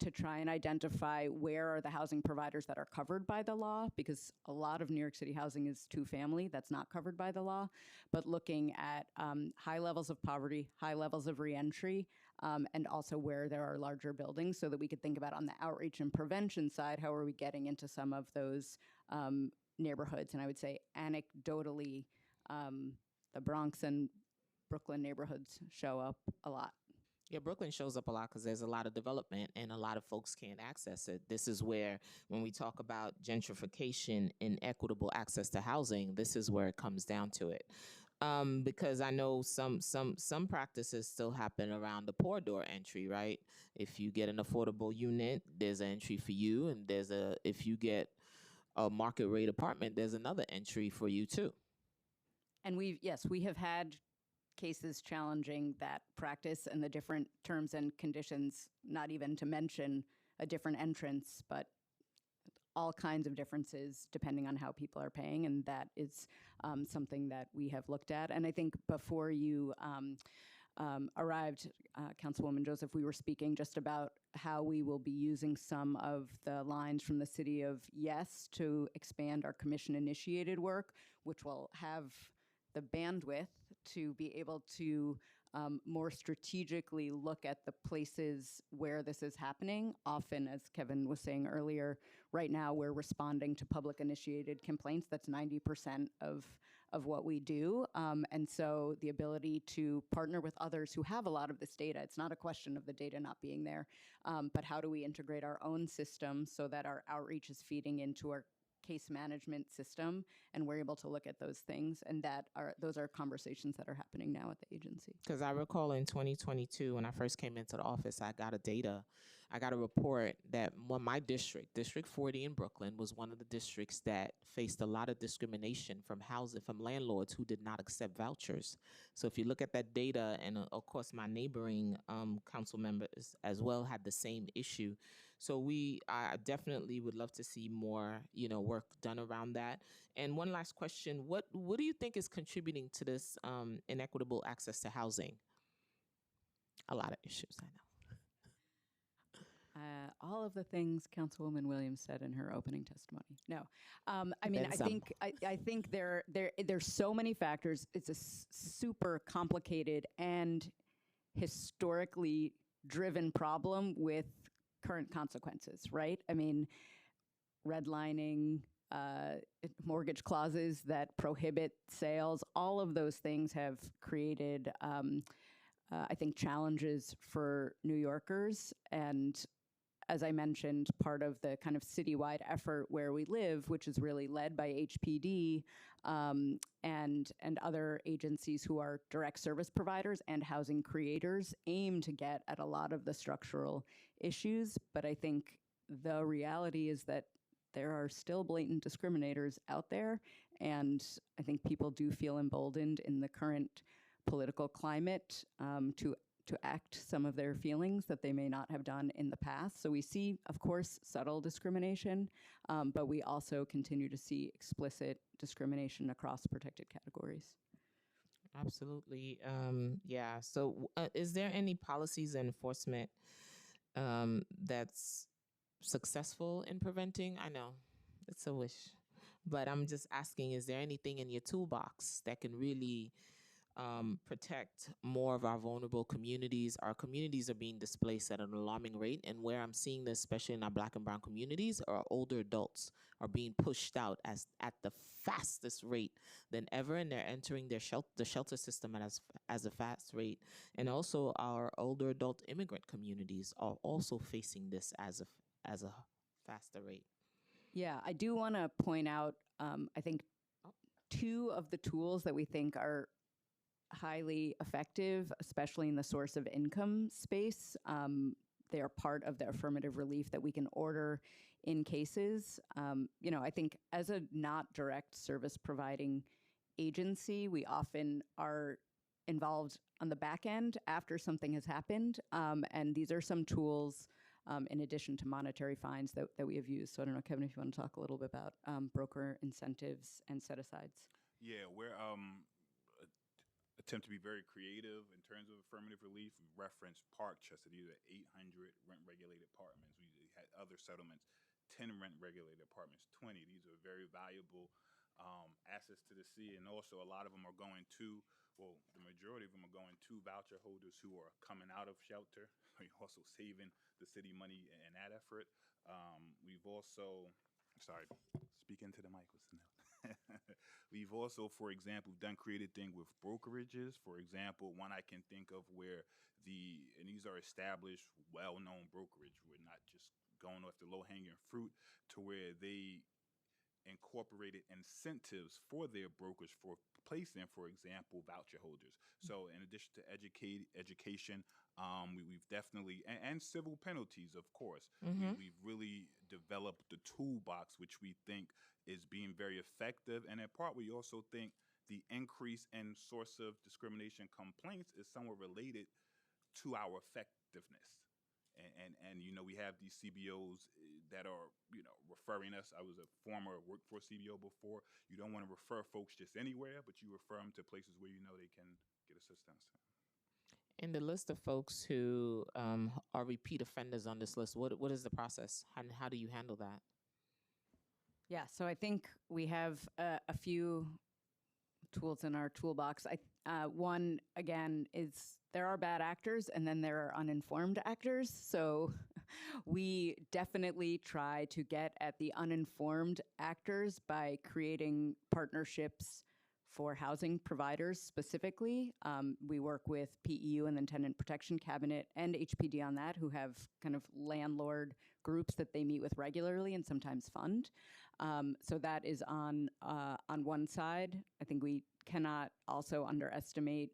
to try and identify where are the housing providers that are covered by the law, because a lot of New York City housing is two-family, that's not covered by the law, but looking at high levels of poverty, high levels of reentry, and also where there are larger buildings, so that we could think about on the outreach and prevention side, how are we getting into some of those neighborhoods. And I would say anecdotally, the Bronx and Brooklyn neighborhoods show up a lot. Yeah, Brooklyn shows up a lot because there's a lot of development and a lot of folks can't access it. This is where, when we talk about gentrification and equitable access to housing, this is where it comes down to it. Because I know some practices still happen around the poor door entry, right? If you get an affordable unit, there's an entry for you, and if you get a market rate apartment, there's another entry for you too. And we have had cases challenging that practice and the different terms and conditions, not even to mention a different entrance, but all kinds of differences depending on how people are paying. And that is something that we have looked at. And I think before you arrived, Councilwoman Joseph, we were speaking just about how we will be using some of the lines from the city of Yes to expand our commission-initiated work, which will have the bandwidth to be able to more strategically look at the places where this is happening. Often, as Kevin was saying earlier, right now we're responding to public initiated complaints. That's 90% of what we do. And so the ability to partner with others who have a lot of this data, it's not a question of the data not being there, but how do we integrate our own system so that our outreach is feeding into our case management system, and we're able to look at those things, and those are conversations that are happening now at the agency. Because I recall in 2022, when I first came into the office, I got a report that my District 40 in Brooklyn, was one of the districts that faced a lot of discrimination from landlords who did not accept vouchers. So if you look at that data, and of course my neighboring council members as well had the same issue. So I definitely would love to see more, work done around that. And one last question: what do you think is contributing to this inequitable access to housing? A lot of issues, I know. All of the things Councilwoman Williams said in her opening testimony. No, I mean, Then I some. think I think there's so many factors. It's a super complicated and historically driven problem with current consequences, right? I mean, redlining, mortgage clauses that prohibit sales, all of those things have created, I think, challenges for New Yorkers. And as I mentioned, part of the kind of citywide effort where we live, which is really led by HPD and other agencies who are direct service providers and housing creators, aim to get at a lot of the structural issues. But I think the reality is that there are still blatant discriminators out there, and I think people do feel emboldened in the current political climate to act some of their feelings that they may not have done in the past. So we see, of course, subtle discrimination, but we also continue to see explicit discrimination across protected categories. Absolutely. Yeah. So, is there any policies and enforcement that's successful in preventing? I know it's a wish, but I'm just asking, is there anything in your toolbox that can really protect more of our vulnerable communities? Our communities are being displaced at an alarming rate. And where I'm seeing this, especially in our Black and brown communities, our older adults are being pushed out at the fastest rate than ever. And they're entering the shelter system as a fast rate. And also our older adult immigrant communities are also facing this as a faster rate. Yeah, I do want to point out, I think, two of the tools that we think are highly effective, especially in the source of income space. They are part of the affirmative relief that we can order in cases. I think as a not direct service providing agency, we often are involved on the back end after something has happened. And these are some tools in addition to monetary fines that we have used. So I don't know, Kevin, if you want to talk a little bit about broker incentives and set-asides. Yeah, we're attempt to be very creative in terms of affirmative relief. We referenced Parkchester. These are 800 rent-regulated apartments. We had other settlements, 10 rent-regulated apartments, 20. These are very valuable assets to the city, and also a lot of them are going to, well, the majority of them are going to voucher holders who are coming out of shelter. We're also saving the city money in that effort. We've also, sorry, speak into the mic, listen now. We've also, for example, done creative thing with brokerages. For example, one I can think of where and these are established, well-known brokerage. We're not just going off the low-hanging fruit, to where they incorporated incentives for their brokers for placing, for example, voucher holders. So in addition to education, we've definitely, and civil penalties, of course, we've really developed the toolbox, which we think is being very effective. And in part, we also think the increase in source of discrimination complaints is somewhat related to our effectiveness. And we have these CBOs that are, referring us. I was a former workforce CBO before. You don't want to refer folks just anywhere, but you refer them to places where you know they can get assistance. In the list of folks who are repeat offenders on this list, what is the process? How do you handle that? Yeah, so I think we have a few tools in our toolbox. One, again, is there are bad actors and then there are uninformed actors. So we definitely try to get at the uninformed actors by creating partnerships for housing providers specifically. We work with PEU and the Tenant Protection Cabinet and HPD on that, who have kind of landlord groups that they meet with regularly and sometimes fund. So that is on one side. I think we cannot also underestimate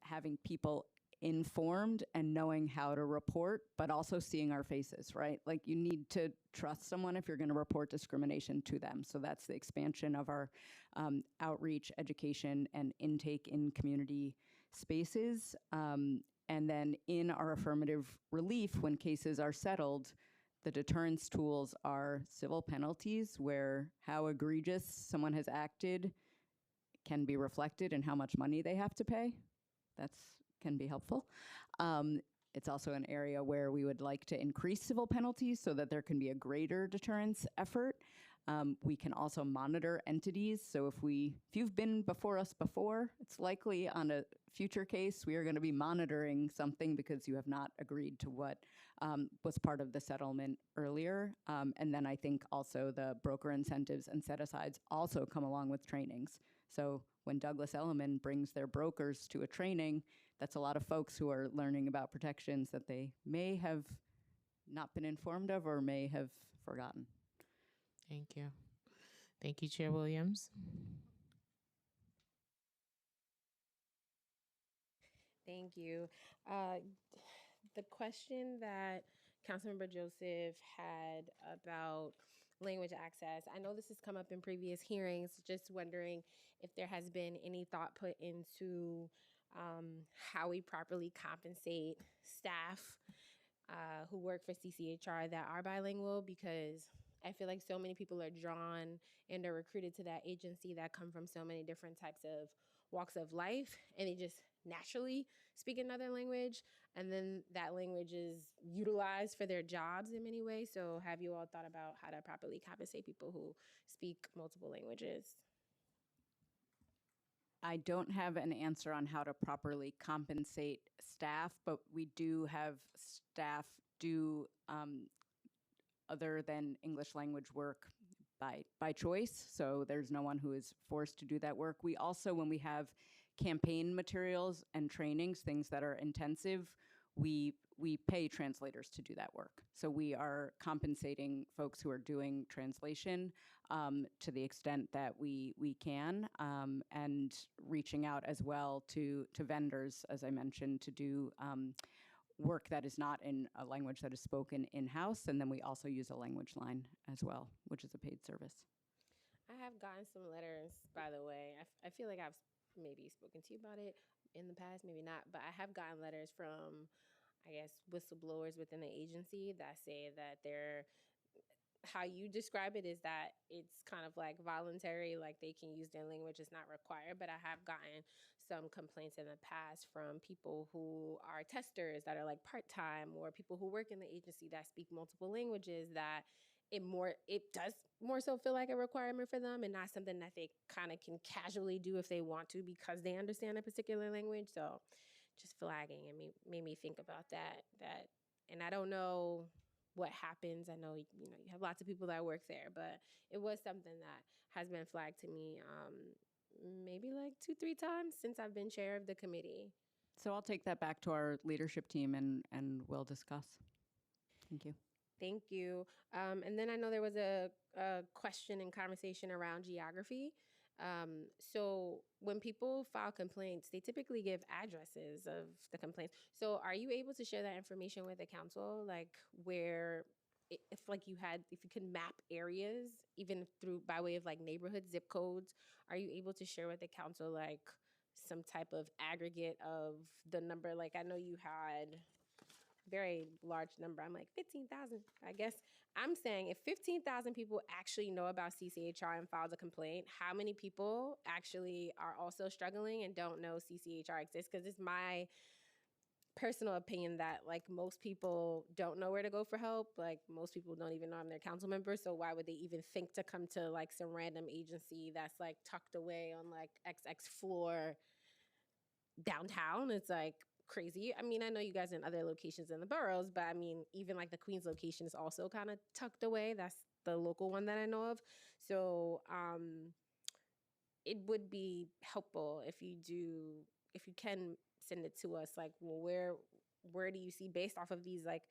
having people informed and knowing how to report, but also seeing our faces, right? Like, you need to trust someone if you're going to report discrimination to them. So that's the expansion of our outreach, education, and intake in community spaces. And then in our affirmative relief, when cases are settled, the deterrence tools are civil penalties, where how egregious someone has acted can be reflected in how much money they have to pay. That's can be helpful. It's also an area where we would like to increase civil penalties so that there can be a greater deterrence effort. We can also monitor entities. So if you've been before us before, it's likely on a future case we are going to be monitoring something because you have not agreed to what was part of the settlement earlier. And then I think also the broker incentives and set-asides also come along with trainings. So when Douglas Elliman brings their brokers to a training, that's a lot of folks who are learning about protections that they may have not been informed of or may have forgotten. Thank you. Thank you, Chair Williams. Thank you. The question that Councilmember Joseph had about language access, I know this has come up in previous hearings, just wondering if there has been any thought put into how we properly compensate staff who work for CCHR that are bilingual, because I feel like so many people are drawn and are recruited to that agency that come from so many different types of walks of life, and they just naturally speak another language, and then that language is utilized for their jobs in many ways. So have you all thought about how to properly compensate people who speak multiple languages? I don't have an answer on how to properly compensate staff, but we do have staff do other than English language work by choice. So there's no one who is forced to do that work. We also, when we have campaign materials and trainings, things that are intensive, we pay translators to do that work. So we are compensating folks who are doing translation to the extent that we can, and reaching out as well to vendors, as I mentioned, to do work that is not in a language that is spoken in-house. And then we also use a language line as well, which is a paid service. I have gotten some letters, by the way. I feel like I've maybe spoken to you about it in the past, maybe not, but I have gotten letters from, I guess, whistleblowers within the agency that say that they're, how you describe it is that it's kind of like voluntary, like they can use their language, it's not required. But I have gotten some complaints in the past from people who are testers that are like part-time, or people who work in the agency that speak multiple languages, that it does more so feel like a requirement for them and not something that they kind of can casually do if they want to because they understand a particular language. So just flagging, and made me think about that. And I don't know what happens. I know you have lots of people that work there, but it was something that has been flagged to me maybe like 2-3 times since I've been chair of the committee. So I'll take that back to our leadership team and we'll discuss. Thank you. Thank you. And then I know there was a question and conversation around geography. So when people file complaints, they typically give addresses of the complaints. So are you able to share that information with the council, like where, if you could map areas, even through by way of like neighborhood zip codes, are you able to share with the council like some type of aggregate of the number? Like I know you had very large number. I'm like 15,000. I guess I'm saying if 15,000 people actually know about CCHR and filed a complaint, how many people actually are also struggling and don't know CCHR exists? Because it's my personal opinion that like most people don't know where to go for help. Like most people don't even know I'm their council member. So why would they even think to come to like some random agency that's like tucked away on like XX floor downtown? It's like crazy. I mean, I know you guys are in other locations in the boroughs, but I mean, even like the Queens location is also kind of tucked away. That's the local one that I know of. So it would be helpful if you can send it to us. Like, well, where do you see, based off of these like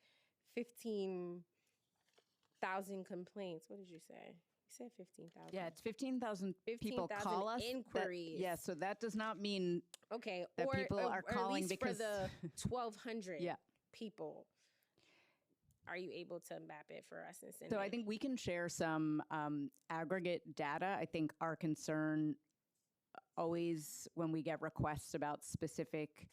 15,000 complaints? What did you say? You said 15,000. Yeah, it's 15,000 people call us. Inquiries. Yeah, so that does not mean okay, that or people are calling at least because for the 1,200 yeah. people. Are you able to map it for us and send So it? I think we can share some aggregate data. I think our concern always when we get requests about specific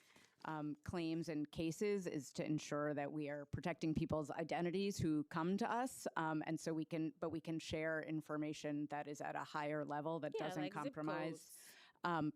claims and cases is to ensure that we are protecting people's identities who come to us, and so we can share information that is at a higher level that doesn't like compromise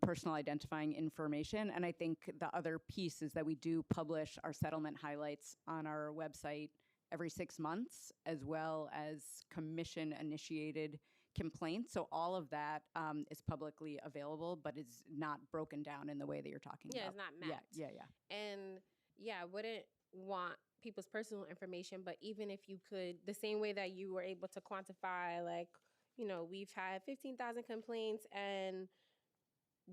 personal identifying information. And I think the other piece is that we do publish our settlement highlights on our website every 6 months, as well as commission-initiated complaints. So all of that is publicly available, but is not broken down in the way that you're talking Yeah, about. it's not mapped. Yeah. And yeah, I wouldn't want people's personal information, but even if you could, the same way that you were able to quantify, like, we've had 15,000 complaints and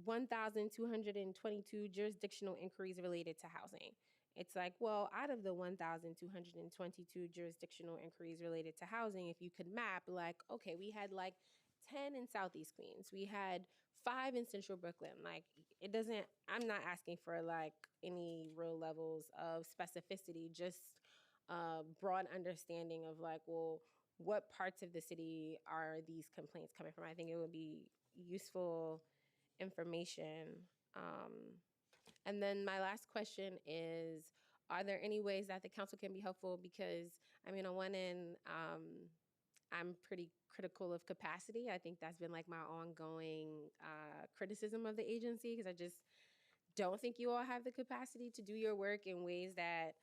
1,222 jurisdictional inquiries related to housing. It's like, well, out of the 1,222 jurisdictional inquiries related to housing, if you could map, like, okay, we had like 10 in Southeast Queens, we had 5 in Central Brooklyn. Like, it doesn't, I'm not asking for like any real levels of specificity, just broad understanding of like, well, what parts of the city are these complaints coming from? I think it would be useful information. And then my last question is, are there any ways that the council can be helpful? Because, I mean, on one end, I'm pretty critical of capacity. I think that's been like my ongoing criticism of the agency, because I just don't think you all have the capacity to do your work in ways that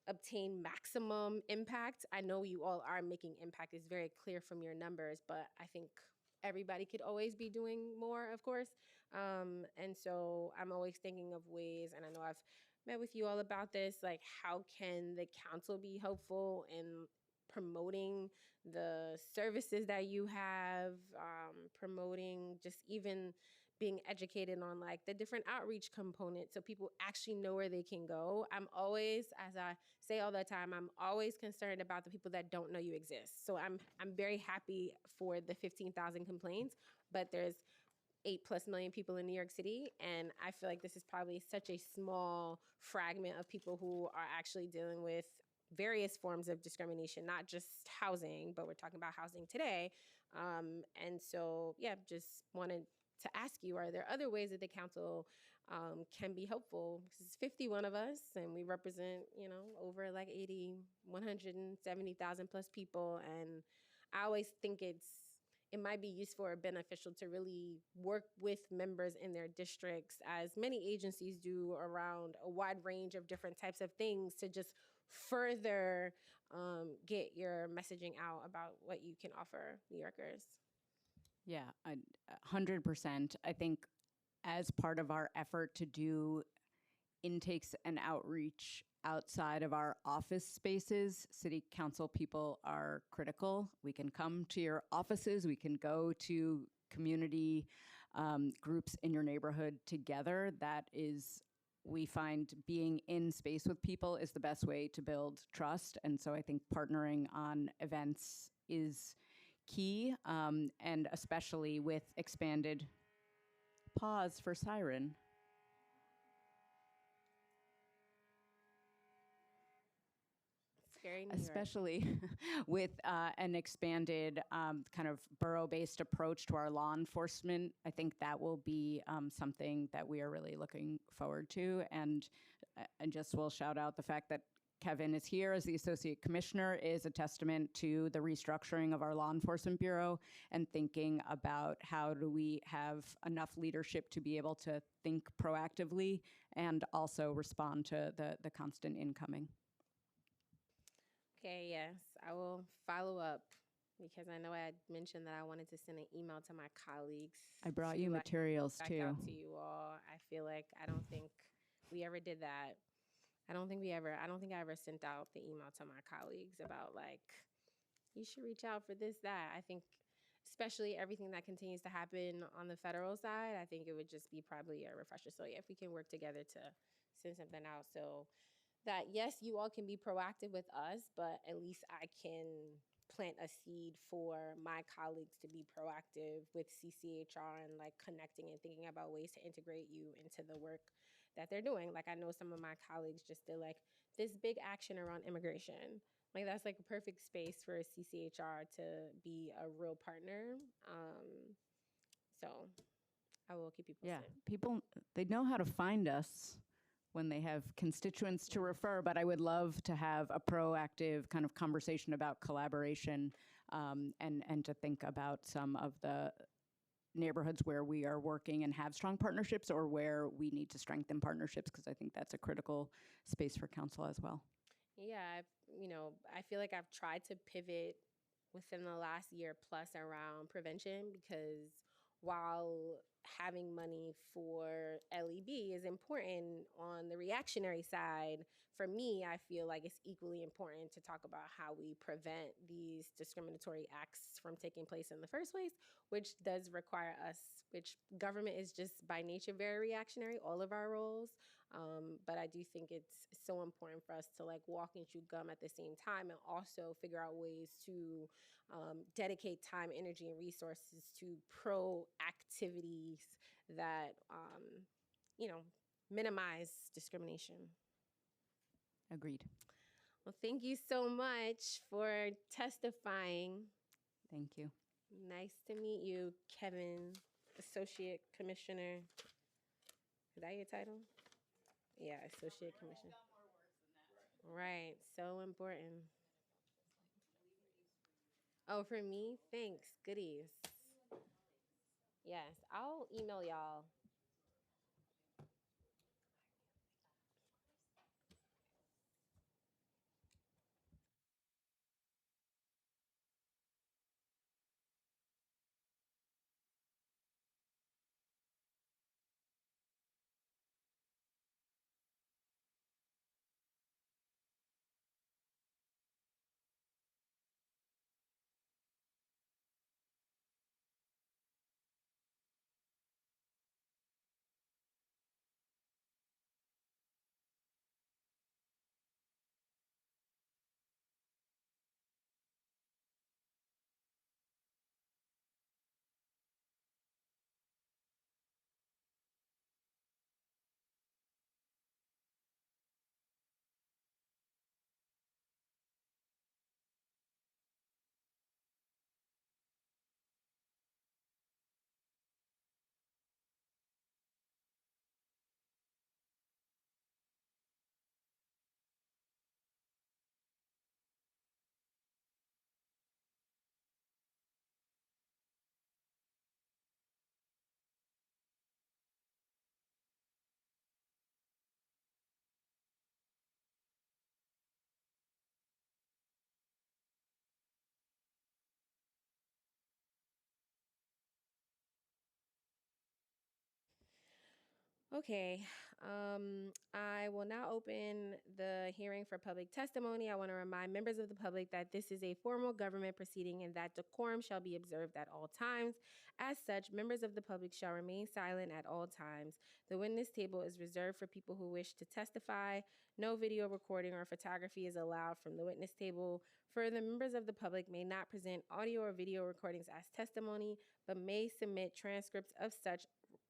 obtain maximum impact. I know you all are making impact. It's very clear from your numbers, but I think everybody could always be doing more, of course. And so I'm always thinking of ways, and I know I've met with you all about this, like how can the council be helpful in promoting the services that you have, promoting just even being educated on like the different outreach components so people actually know where they can go. I'm always, as I say all the time, I'm always concerned about the people that don't know you exist. So I'm very happy for the 15,000 complaints, but there's 8+ million people in New York City, and I feel like this is probably such a small fragment of people who are actually dealing with various forms of discrimination, not just housing, but we're talking about housing today. And so, yeah, just wanted to ask you, are there other ways that the council can be helpful? Because it's 51 of us, and we represent, over like 170,000 plus people. And I always think it might be useful or beneficial to really work with members in their districts, as many agencies do, around a wide range of different types of things to just further get your messaging out about what you can offer New Yorkers. Yeah, 100%. I think as part of our effort to do intakes and outreach outside of our office spaces, city council people are critical. We can come to your offices, we can go to community groups in your neighborhood together. That is, we find being in space with people is the best way to build trust. And so I think partnering on events is key, and especially with expanded pause for siren. Scary New Especially with an expanded kind of borough-based approach to our law enforcement. I think that will be something that we are really looking forward to. And I just will shout out the fact that Kevin is here as the Associate Commissioner is a testament to the restructuring of our law enforcement bureau and thinking about how do we have enough leadership to be able to think proactively and also respond to the constant incoming. Okay, yes, I will follow up, because I know I had mentioned that I wanted to send an email to my colleagues. I brought you materials back too. out to you all. I feel like I don't think we ever did that. I don't think I ever sent out the email to my colleagues about like, you should reach out for this, that. I think especially everything that continues to happen on the federal side, I think it would just be probably a refresher. So yeah, if we can work together to send something out, so that yes, you all can be proactive with us, but at least I can plant a seed for my colleagues to be proactive with CCHR and like connecting and thinking about ways to integrate you into the work that they're doing. Like I know some of my colleagues just did like this big action around immigration. Like that's like a perfect space for CCHR to be a real partner. So I will keep you posted. Yeah, people, they know how to find us when they have constituents to refer, but I would love to have a proactive kind of conversation about collaboration, and to think about some of the neighborhoods where we are working and have strong partnerships or where we need to strengthen partnerships, because I think that's a critical space for council as well. Yeah, I feel like I've tried to pivot within the last year plus around prevention, because while having money for LEB is important on the reactionary side, for me, I feel like it's equally important to talk about how we prevent these discriminatory acts from taking place in the first place, which does require us, which government is just by nature very reactionary, all of our roles. But I do think it's so important for us to like walk and chew gum at the same time, and also figure out ways to dedicate time, energy, and resources to pro activities that, minimize discrimination. Agreed. Well, thank you so much for testifying. Thank you. Nice to meet you, Kevin, Associate Commissioner. Is that your title? Yeah, Associate Commissioner. Right, so important. Oh, for me? Thanks. Goodies. Yes, I'll email y'all. Okay, I will now open the hearing for public testimony. I want to remind members of the public that this is a formal government proceeding and that decorum shall be observed at all times. As such, members of the public shall remain silent at all times. The witness table is reserved for people who wish to testify. No video recording or photography is allowed from the witness table. Further, members of the public may not present audio or video recordings as testimony, but may submit transcripts of such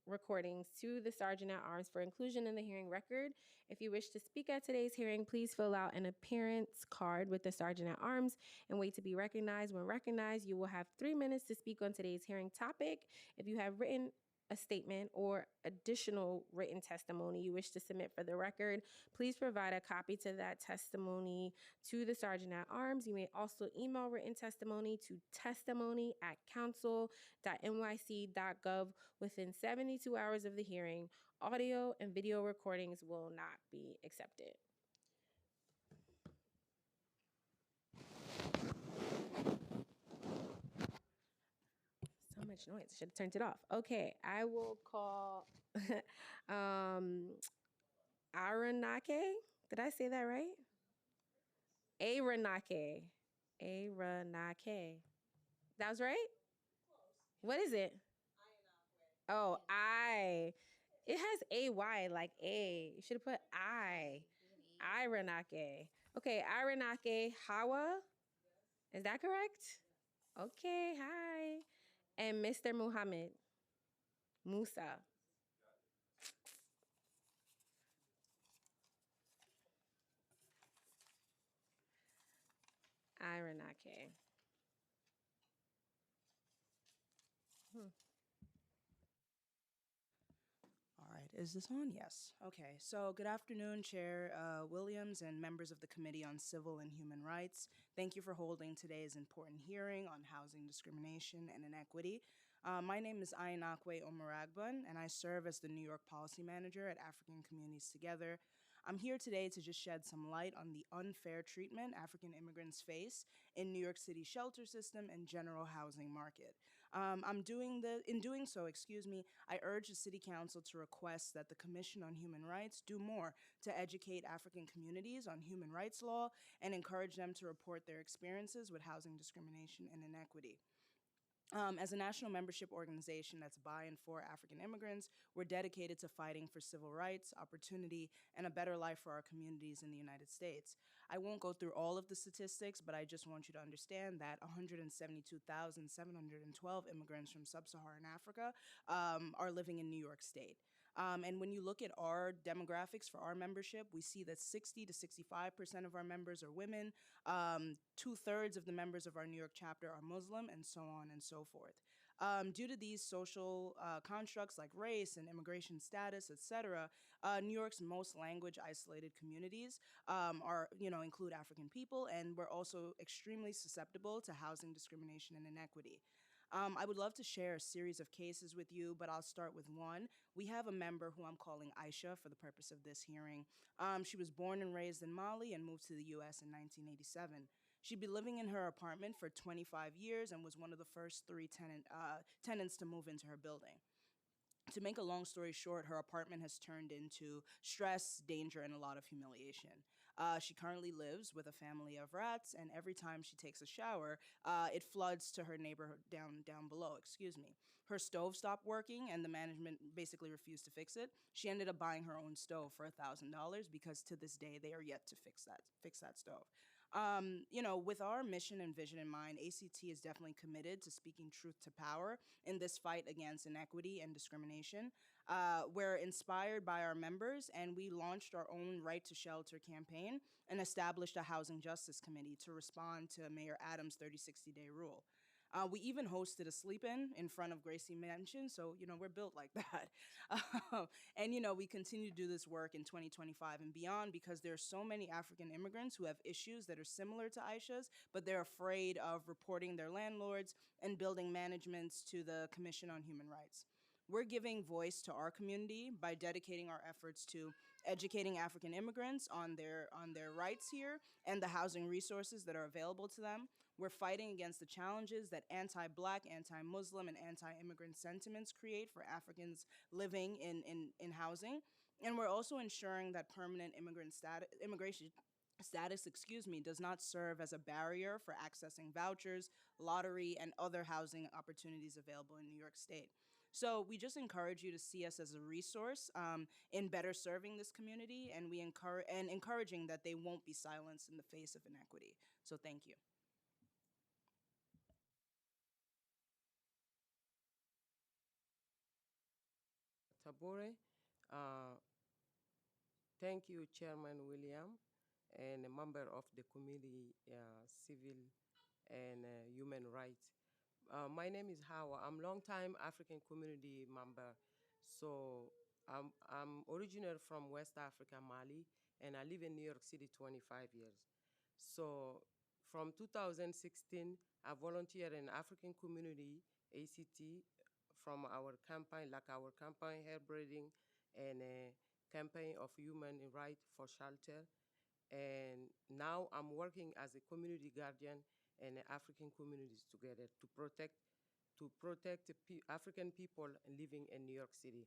recordings to the Sergeant at Arms for inclusion in the hearing record. If you wish to speak at today's hearing, please fill out an appearance card with the Sergeant at Arms and wait to be recognized. When recognized, you will have 3 minutes to speak on today's hearing topic. If you have written a statement or additional written testimony you wish to submit for the record, please provide a copy to that testimony to the Sergeant at Arms. You may also email written testimony to testimony@council.nyc.gov within 72 hours of the hearing. Audio and video recordings will not be accepted. So much noise. I should have turned it off. Okay, I will call Aranake. Did I say that right? Aranake. Aranake. That was right? What is it? Oh, I. It has AY like A. You should have put I. Iranake. Okay, Iranake Hawa. Is that correct? Okay, hi. And Mr. Muhammad Musa. Iranake. All right, is this on? Yes. Okay, so good afternoon, Chair Williams and members of the Committee on Civil and Human Rights. Thank you for holding today's important hearing on housing discrimination and inequity. My name is Ainakwe Omaragbun, and I serve as the New York Policy Manager at African Communities Together. I'm here today to just shed some light on the unfair treatment African immigrants face in New York City shelter system and general housing market. In doing so, I urge the City Council to request that the Commission on Human Rights do more to educate African communities on human rights law and encourage them to report their experiences with housing discrimination and inequity. As a national membership organization that's by and for African immigrants, we're dedicated to fighting for civil rights, opportunity, and a better life for our communities in the United States. I won't go through all of the statistics, but I just want you to understand that 172,712 immigrants from sub-Saharan Africa are living in New York State. And when you look at our demographics for our membership, we see that 60 to 65% of our members are women, 2/3 of the members of our New York chapter are Muslim, and so on and so forth. Due to these social constructs like race and immigration status, et cetera, New York's most language isolated communities include African people, and we're also extremely susceptible to housing discrimination and inequity. I would love to share a series of cases with you, but I'll start with one. We have a member who I'm calling Aisha for the purpose of this hearing. She was born and raised in Mali and moved to the US in 1987. She'd been living in her apartment for 25 years and was one of the first three tenants to move into her building. To make a long story short, her apartment has turned into stress, danger, and a lot of humiliation. She currently lives with a family of rats, and every time she takes a shower, it floods to her neighborhood down below. Excuse me. Her stove stopped working, and the management basically refused to fix it. She ended up buying her own stove for $1,000 because to this day they are yet to fix that stove. With our mission and vision in mind, ACT is definitely committed to speaking truth to power in this fight against inequity and discrimination. We're inspired by our members, and we launched our own Right to Shelter campaign and established a Housing Justice Committee to respond to Mayor Adams' 30-60-day rule. We even hosted a sleep-in front of Gracie Mansion, so, we're built like that. And, we continue to do this work in 2025 and beyond because there are so many African immigrants who have issues that are similar to Aisha's, but they're afraid of reporting their landlords and building managements to the Commission on Human Rights. We're giving voice to our community by dedicating our efforts to educating African immigrants on their rights here and the housing resources that are available to them. We're fighting against the challenges that anti-Black, anti-Muslim, and anti-immigrant sentiments create for Africans living in housing. And we're also ensuring that permanent immigration status, does not serve as a barrier for accessing vouchers, lottery, and other housing opportunities available in New York State. So we just encourage you to see us as a resource in better serving this community, and encouraging that they won't be silenced in the face of inequity. So thank you. Tabore. Uh, Thank you, Chairman William, and a member of the Committee Civil and Human Rights. My name is Hawa. I'm longtime African community member. So I'm originally from West Africa, Mali, and I live in New York City 25 years. So from 2016, I volunteer in African community, ACT, from our campaign, like our campaign, hair braiding, and a campaign of human right for shelter. And now I'm working as a community guardian in African communities together to protect the African people living in New York City.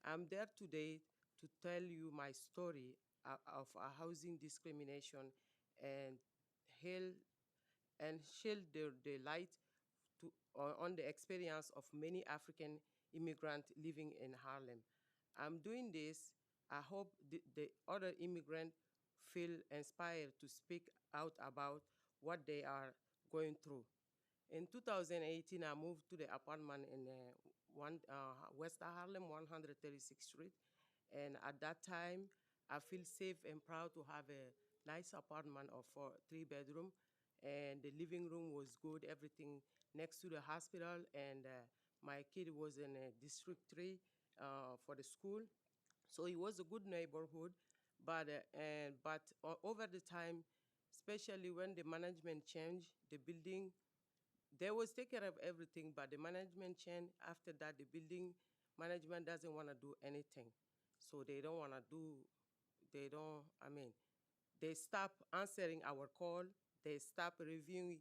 I'm there today to tell you my story of housing discrimination and heal and shed the light on the experience of many African immigrants living in Harlem. I'm doing this. I hope the other immigrants feel inspired to speak out about what they are going through. In 2018, I moved to the apartment in West Harlem, 136th Street. And at that time, I feel safe and proud to have a nice apartment of 3 bedroom. And the living room was good, everything next to the hospital. And my kid was in District 3 for the school. So it was a good neighborhood. But over the time, especially when the management changed, the building They was take care of everything, but the management change. After that, the building management doesn't want to do anything. So they don't want to do, they don't, I mean, they stop answering our call. They stop reviewing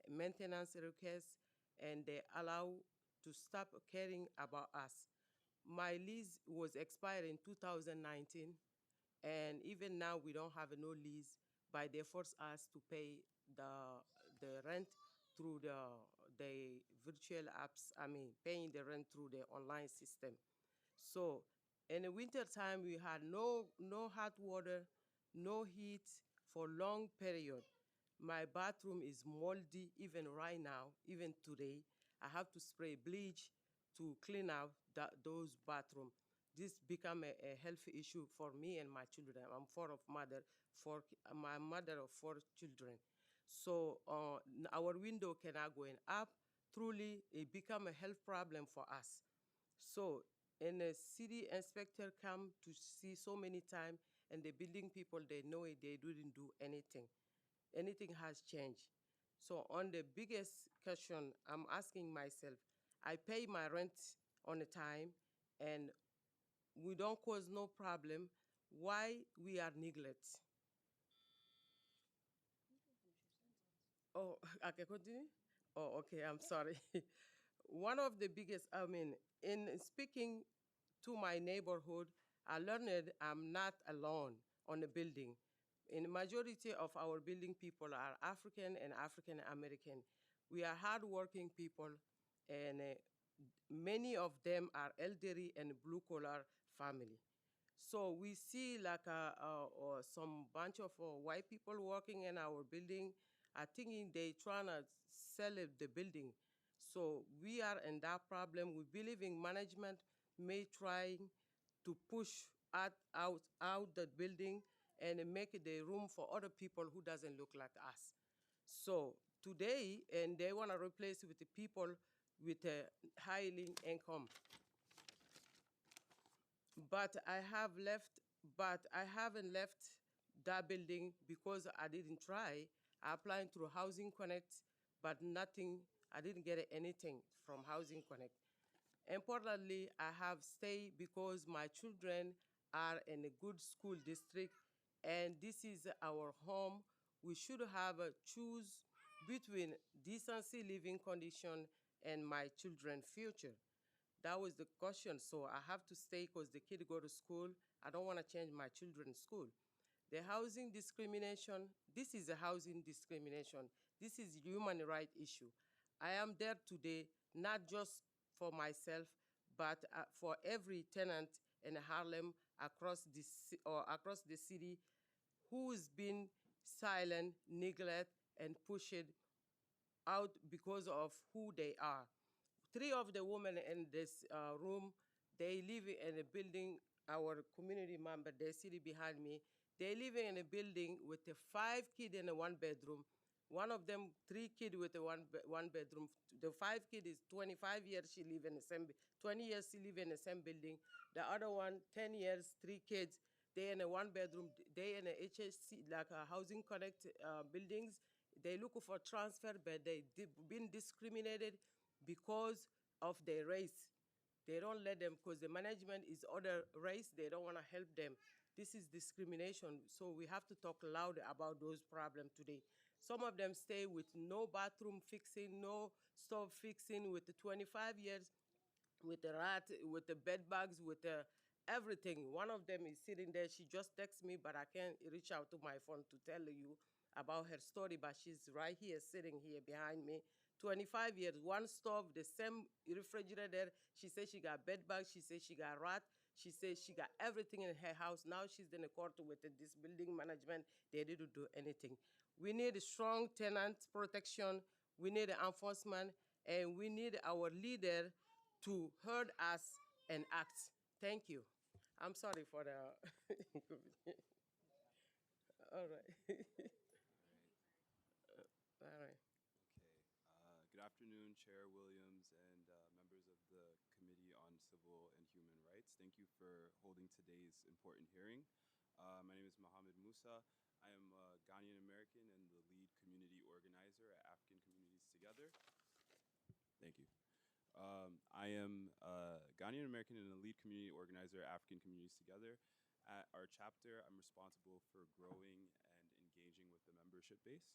maintenance requests, and they allow to stop caring about us. My lease was expired in 2019, and even now we don't have no lease, but they force us to pay the rent through the virtual apps. I mean, paying the rent through the online system. So in the winter time, we had no hot water, no heat for long period. My bathroom is moldy even right now, even today. I have to spray bleach to clean out those bathroom. This become a health issue for me and my children. I'm my mother of four children. So our window cannot go in up. Truly, it become a health problem for us. So, and a city inspector come to see so many times, and the building people, they know it, they didn't do anything. Anything has changed. So on the biggest question I'm asking myself, I pay my rent on a time, and we don't cause no problem. Why we are neglect? Oh, I can continue? Oh, okay, I'm sorry. One of the biggest, I mean, in speaking to my neighborhood, I learned I'm not alone on the building. In the majority of our building people are African and African American. We are hardworking people, and many of them are elderly and blue collar family. So we see like some bunch of white people working in our building. I think they trying to sell the building. So we are in that problem. We believe in management may try to push out the building and make the room for other people who doesn't look like us. So today, and they want to replace with the people with a high income. But I have left, but I haven't left that building because I didn't try. I applied through Housing Connect, but nothing, I didn't get anything from Housing Connect. Importantly, I have stayed because my children are in a good school district, and this is our home. We should have a choose between decency living condition and my children's future. That was the question. So I have to stay because the kid go to school. I don't want to change my children's school. The housing discrimination, this is a housing discrimination. This is human right issue. I am there today, not just for myself, but for every tenant in Harlem across the city who's been silent, neglect, and pushed out because of who they are. Three of the women in this room, they live in a building, our community member, they sitting behind me. They live in a building with a 5 kids in a 1 bedroom. One of them, 3 kids with a one bedroom. The 5 kid is 25 years she live in the same, 20 years she live in the same building. The other one, 10 years, 3 kids. They in a 1 bedroom. They in a HSC, like a Housing Connect buildings. They look for transfer, but they been discriminated because of their race. They don't let them because the management is other race. They don't want to help them. This is discrimination. So we have to talk loud about those problems today. Some of them stay with no bathroom fixing, no stove fixing with the 25 years, with the rat, with the bed bugs, with the everything. One of them is sitting there. She just texts me, but I can't reach out to my phone to tell you about her story. But she's right here, sitting here behind me. 25 years, one stove, the same refrigerator. She says she got bed bugs. She says she got rat. She says she got everything in her house. Now she's in the court with this building management. They didn't do anything. We need strong tenant protection. We need enforcement. And we need our leader to heard us and act. Thank you. I'm sorry for the. All right. All right. Okay. Good afternoon, Chair Williams and members of the Committee on Civil and Human Rights. Thank you for holding today's important hearing. My name is Mohammed Musa. I am a Ghanaian American and the lead community organizer at African Communities Together. Thank you. I am a Ghanaian American and a lead community organizer at African Communities Together. At our chapter, I'm responsible for growing and engaging with the membership base.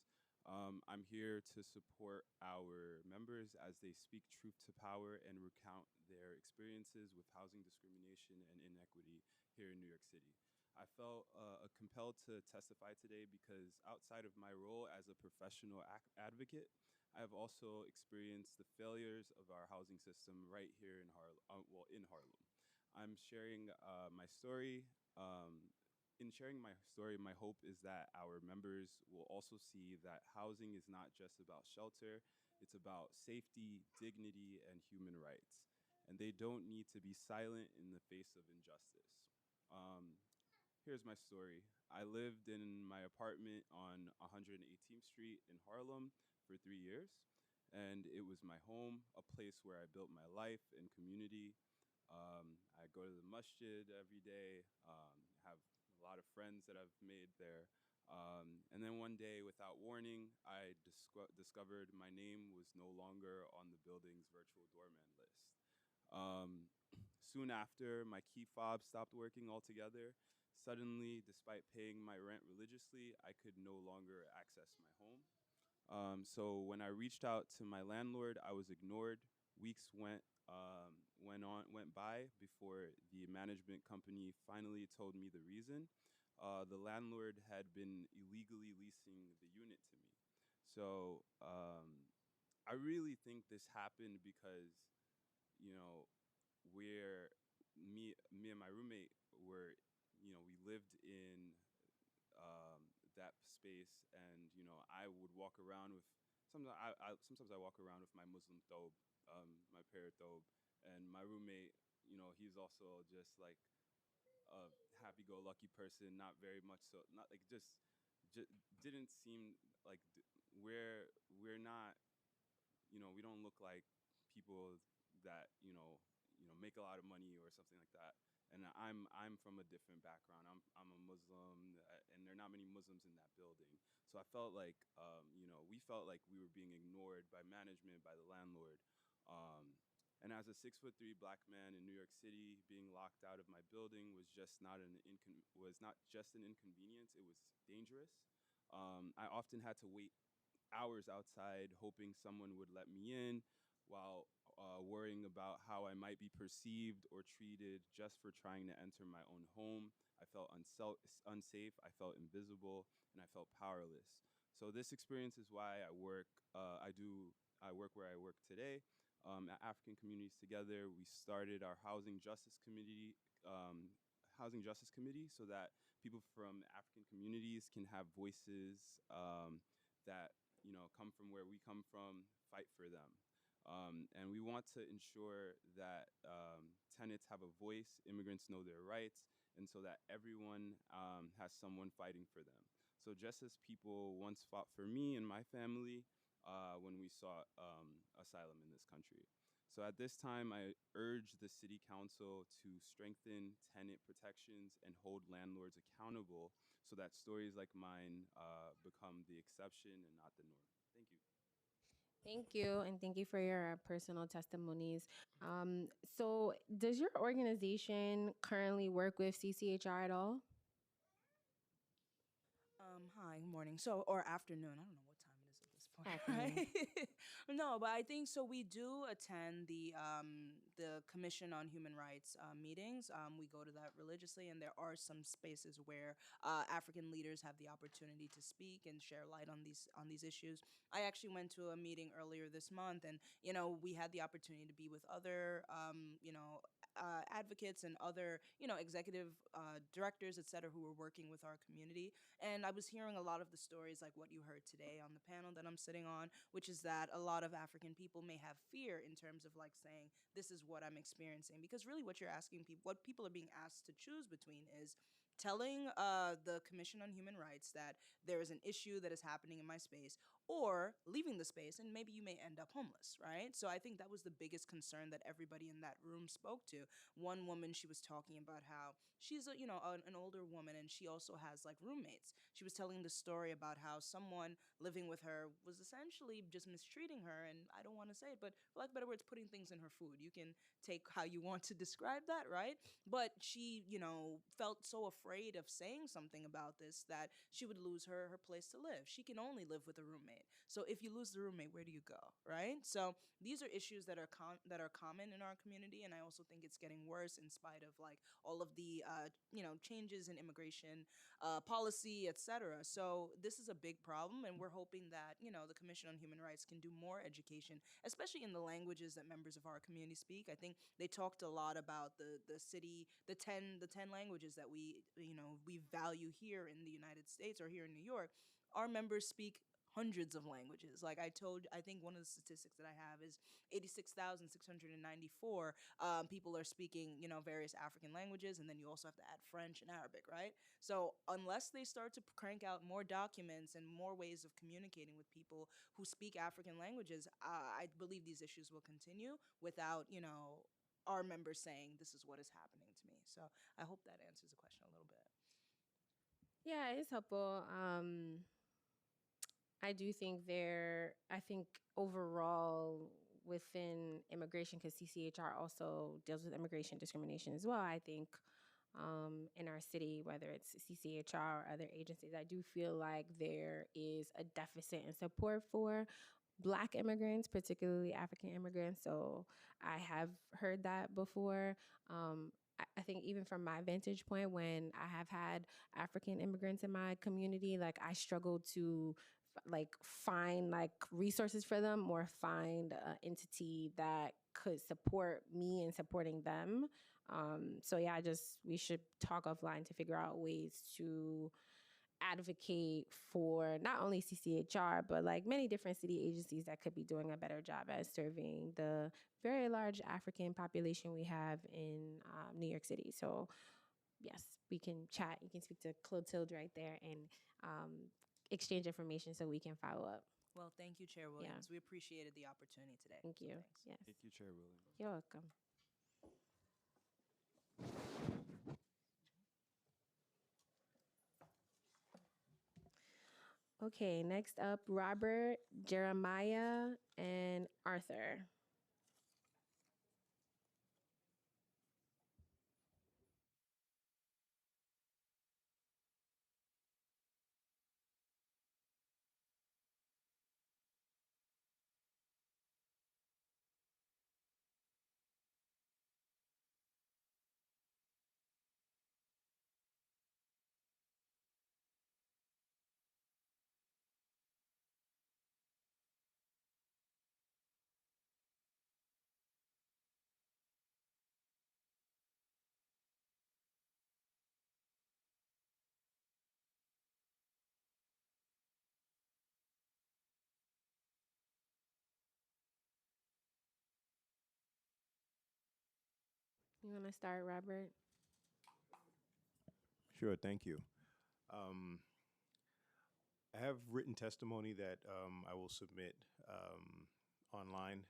I'm here to support our members as they speak truth to power and recount their experiences with housing discrimination and inequity here in New York City. I felt compelled to testify today because outside of my role as a professional advocate, I have also experienced the failures of our housing system right here in Harlem. In Harlem, I'm sharing my story. In sharing my story, my hope is that our members will also see that housing is not just about shelter; it's about safety, dignity, and human rights. And they don't need to be silent in the face of injustice. Um, Here's my story. I lived in my apartment on 118th Street in Harlem for 3 years, and it was my home, a place where I built my life and community. I go to the masjid every day, have a lot of friends that I've made there. And then one day, without warning, I discovered my name was no longer on the building's virtual doorman list. Um, Soon after, my key fob stopped working altogether. Suddenly, despite paying my rent religiously, I could no longer access my home. So when I reached out to my landlord, I was ignored. Weeks went by before the management company finally told me the reason. The landlord had been illegally leasing the unit to me. So I really think this happened because, you know, where me and my roommate were, we lived in that space, and I would walk around with sometimes I walk around with my Muslim thobe, my prayer thobe, and my roommate, he's also just like a happy-go-lucky person, not very much so, not like just didn't seem like we're not, we don't look like people that make a lot of money or something like that. And I'm from a different background. I'm a Muslim, and there are not many Muslims in that building. So I felt like we felt like we were being ignored by management, by the landlord. And as a 6'3" black man in New York City, being locked out of my building was just not was not just an inconvenience. It was dangerous. I often had to wait hours outside, hoping someone would let me in, while worrying about how I might be perceived or treated just for trying to enter my own home. I felt unsafe, I felt invisible, and I felt powerless. So this experience is why I work. I work where I work today. At African Communities Together, we started our housing justice committee, so that people from African communities can have voices that come from where we come from, fight for them. And we want to ensure that tenants have a voice, immigrants know their rights, and so that everyone has someone fighting for them. So just as people once fought for me and my family when we sought asylum in this country. So at this time, I urge the City Council to strengthen tenant protections and hold landlords accountable so that stories like mine become the exception and not the norm. Thank you. Thank you, and thank you for your personal testimonies. So, does your organization currently work with CCHR at all? Hi, good morning. So, or afternoon. I don't know what time it is at this point, Afternoon. right? No, but I think so. We do attend the Commission on Human Rights meetings. We go to that religiously, and there are some spaces where African leaders have the opportunity to speak and share light on these issues. I actually went to a meeting earlier this month, and we had the opportunity to be with other advocates and other executive directors, et cetera, who were working with our community. And I was hearing a lot of the stories like what you heard today on the panel that I'm sitting on, which is that a lot of African people may have fear in terms of like saying, this is what I'm experiencing. Because really what you're asking people, what people are being asked to choose between is telling the Commission on Human Rights that there is an issue that is happening in my space, or leaving the space and maybe you may end up homeless, right? So I think that was the biggest concern that everybody in that room spoke to. One woman, she was talking about how she's a, an older woman, and she also has like roommates. She was telling the story about how someone living with her was essentially just mistreating her, and I don't want to say it, but for lack of better words, putting things in her food. You can take how you want to describe that, right? But she, felt so afraid of saying something about this that she would lose her place to live. She can only live with a roommate. So if you lose the roommate, where do you go, right? So these are issues that are common in our community, and I also think it's getting worse in spite of like all of the changes in immigration policy, etc. So this is a big problem, and we're hoping that the Commission on Human Rights can do more education, especially in the languages that members of our community speak. I think they talked a lot about the ten languages that we value here in the United States or here in New York. Our members speak hundreds of languages. Like I think one of the statistics that I have is 86,694 people are speaking, various African languages, and then you also have to add French and Arabic, right? So unless they start to crank out more documents and more ways of communicating with people who speak African languages, I believe these issues will continue without, our members saying this is what is happening to me. So I hope that answers the question a little bit. Yeah, it's helpful. I do think I think overall within immigration, because CCHR also deals with immigration discrimination as well, I think in our city, whether it's CCHR or other agencies, I do feel like there is a deficit in support for Black immigrants, particularly African immigrants. So I have heard that before. I think even from my vantage point, when I have had African immigrants in my community, like I struggle to find like resources for them or find an entity that could support me in supporting them. So yeah, we should talk offline to figure out ways to advocate for not only CCHR, but like many different city agencies that could be doing a better job at serving the very large African population we have in New York City. So, yes, we can chat. You can speak to Clotilde right there and exchange information so we can follow up. Well, thank you, Chair Williams. We appreciated the opportunity today. Thank you. Thanks. Yes. Thank you, Chair Williams. You're welcome. Okay, next up, Robert, Jeremiah, and Arthur. You want to start, Robert? Sure, thank you. I have written testimony that I will submit online,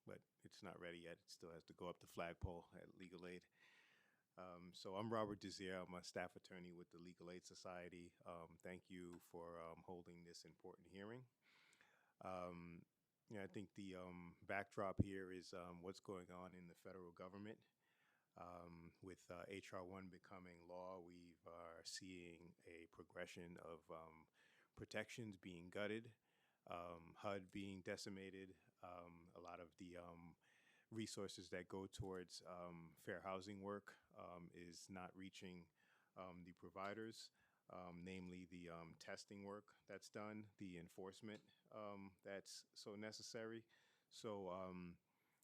but it's not ready yet. It still has to go up the flagpole at Legal Aid. So I'm Robert Desir. I'm a staff attorney with the Legal Aid Society. Thank you for holding this important hearing. I think the backdrop here is what's going on in the federal government. With HR 1 becoming law, we are seeing a progression of protections being gutted, HUD being decimated, a lot of the resources that go towards fair housing work is not reaching the providers, namely the testing work that's done, the enforcement that's so necessary. So,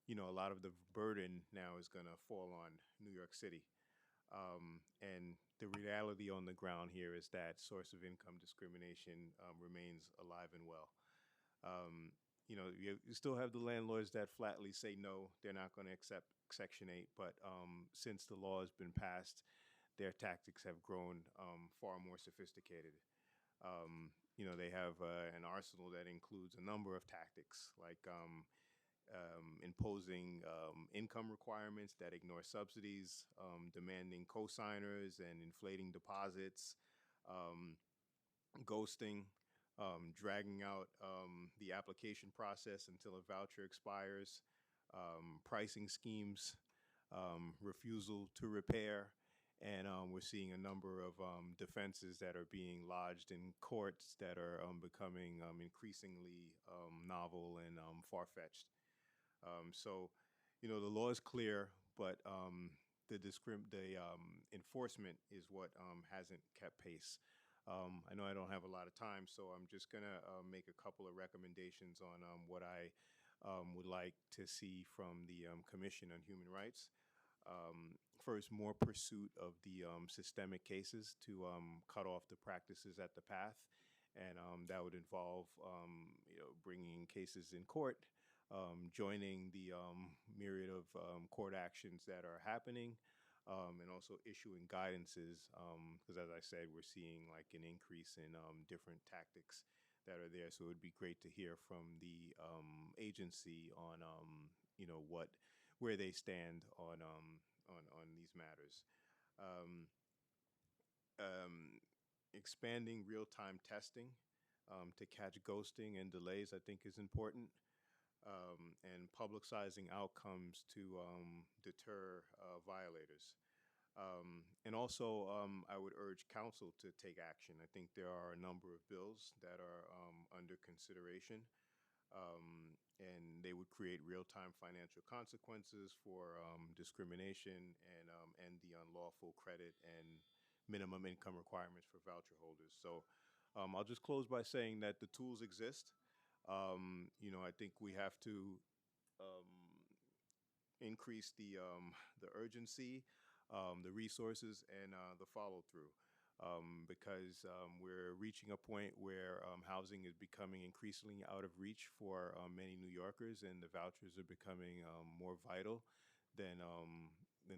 a lot of the burden now is going to fall on New York City. And the reality on the ground here is that source of income discrimination remains alive and well. You still have the landlords that flatly say no, they're not going to accept Section 8. But since the law has been passed, their tactics have grown far more sophisticated. They have an arsenal that includes a number of tactics, like imposing income requirements that ignore subsidies, demanding cosigners and inflating deposits, um, ghosting, dragging out the application process until a voucher expires, pricing schemes, refusal to repair. And we're seeing a number of defenses that are being lodged in courts that are becoming increasingly novel and far-fetched. So, the law is clear, but the enforcement is what hasn't kept pace. I know I don't have a lot of time, so I'm just gonna make a couple of recommendations on what I would like to see from the Commission on Human Rights. First, more pursuit of the systemic cases to cut off the practices at the path, and that would involve bringing cases in court, joining the myriad of court actions that are happening, and also issuing guidances. Because as I said, we're seeing like an increase in different tactics that are there. So it would be great to hear from the agency on where they stand on these matters. Um, Expanding real-time testing to catch ghosting and delays, I think, is important. And publicizing outcomes to deter violators. And also, I would urge council to take action. I think there are a number of bills that are under consideration, and they would create real-time financial consequences for discrimination and the unlawful credit and minimum income requirements for voucher holders. So I'll just close by saying that the tools exist. I think we have to increase the urgency, the resources, and the follow-through. Because we're reaching a point where housing is becoming increasingly out of reach for many New Yorkers, and the vouchers are becoming more vital than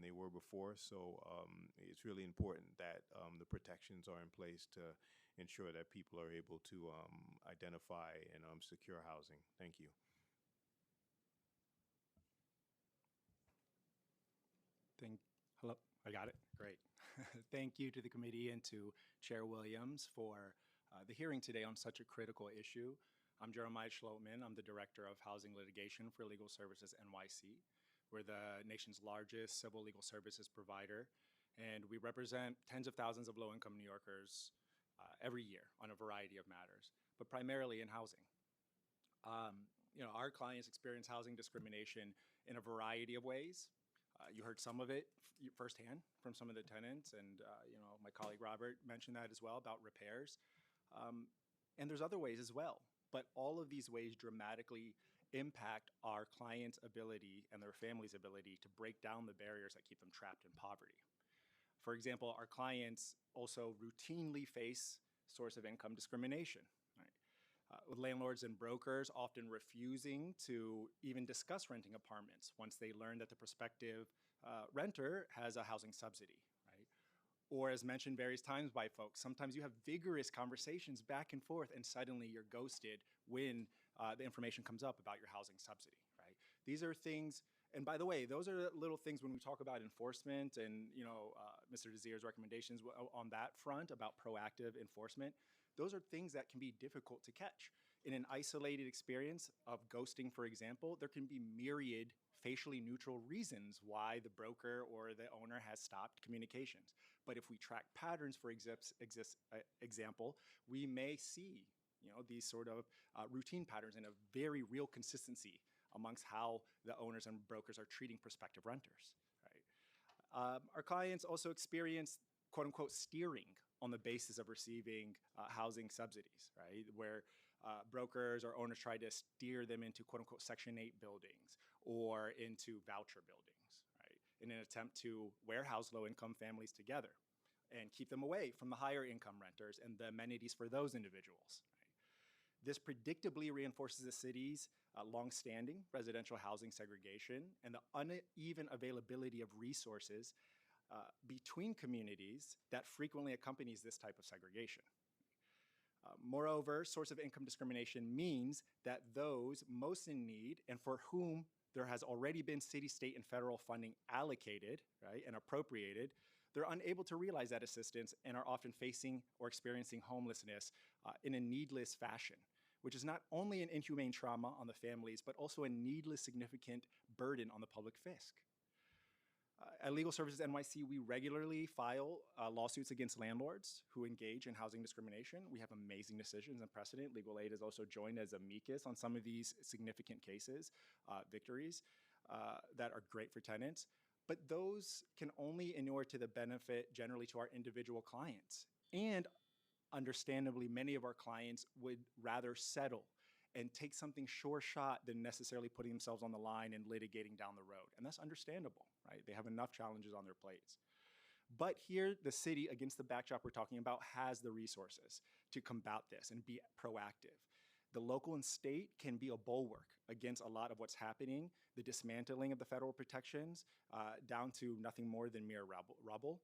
they were before. So it's really important that the protections are in place to ensure that people are able to identify and secure housing. Thank you. Hello, I got it. Great. Thank you to the committee and to Chair Williams for the hearing today on such a critical issue. I'm Jeremiah Schlotman. I'm the Director of Housing Litigation for Legal Services NYC. We're the nation's largest civil legal services provider, and we represent tens of thousands of low-income New Yorkers every year on a variety of matters, but primarily in housing. Our clients experience housing discrimination in a variety of ways. You heard some of it firsthand from some of the tenants, and my colleague Robert mentioned that as well about repairs. And there's other ways as well, but all of these ways dramatically impact our clients' ability and their families' ability to break down the barriers that keep them trapped in poverty. For example, our clients also routinely face source of income discrimination, right? With landlords and brokers often refusing to even discuss renting apartments once they learn that the prospective renter has a housing subsidy, right? Or as mentioned various times by folks, sometimes you have vigorous conversations back and forth and suddenly you're ghosted when the information comes up about your housing subsidy, right? These are things, and by the way, those are little things when we talk about enforcement and Mr. Dezier's recommendations on that front about proactive enforcement. Those are things that can be difficult to catch. In an isolated experience of ghosting, for example, there can be myriad facially neutral reasons why the broker or the owner has stopped communications. But if we track patterns, for example, we may see these sort of routine patterns and a very real consistency amongst how the owners and brokers are treating prospective renters, right? Our clients also experience quote unquote steering on the basis of receiving housing subsidies, right? Where brokers or owners try to steer them into quote unquote Section 8 buildings or into voucher buildings, right? In an attempt to warehouse low income families together and keep them away from the higher income renters and the amenities for those individuals, right? This predictably reinforces the city's longstanding residential housing segregation and the uneven availability of resources between communities that frequently accompanies this type of segregation. Moreover, source of income discrimination means that those most in need and for whom there has already been city, state, and federal funding allocated, right, and appropriated, they're unable to realize that assistance and are often facing or experiencing homelessness in a needless fashion, which is not only an inhumane trauma on the families, but also a needless significant burden on the public fisc. At Legal Services NYC, we regularly file lawsuits against landlords who engage in housing discrimination. We have amazing decisions and precedent. Legal Aid has also joined as amicus on some of these significant cases, victories that are great for tenants. But those can only inure to the benefit generally to our individual clients. And understandably, many of our clients would rather settle and take something sure shot than necessarily putting themselves on the line and litigating down the road. And that's understandable, right? They have enough challenges on their plates. But here, the city, against the backdrop we're talking about, has the resources to combat this and be proactive. The local and state can be a bulwark against a lot of what's happening, the dismantling of the federal protections down to nothing more than mere rubble.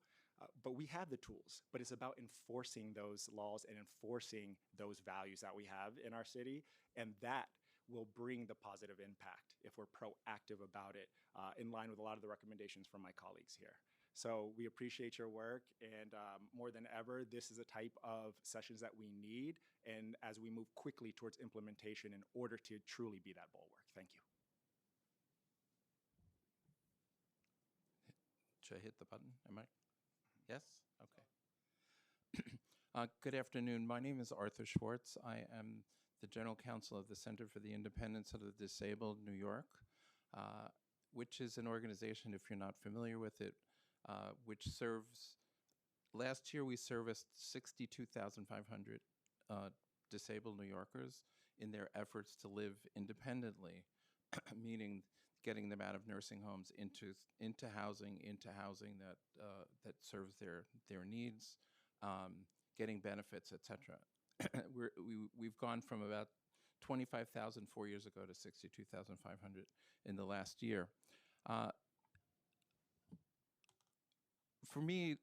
But we have the tools, but it's about enforcing those laws and enforcing those values that we have in our city, and that will bring the positive impact if we're proactive about it, in line with a lot of the recommendations from my colleagues here. So we appreciate your work, and more than ever, this is a type of sessions that we need, and as we move quickly towards implementation in order to truly be that bulwark. Thank you. Should I hit the button? Am I? Yes? Okay. Good afternoon. My name is Arthur Schwartz. I am the General Counsel of the Center for the Independence of the Disabled, New York, which is an organization, if you're not familiar with it, which serves, last year we serviced 62,500 disabled New Yorkers in their efforts to live independently, meaning getting them out of nursing homes into housing that that serves their needs, getting benefits, etc. We've gone from about 25,000 4 years ago to 62,500 in the last year. For me,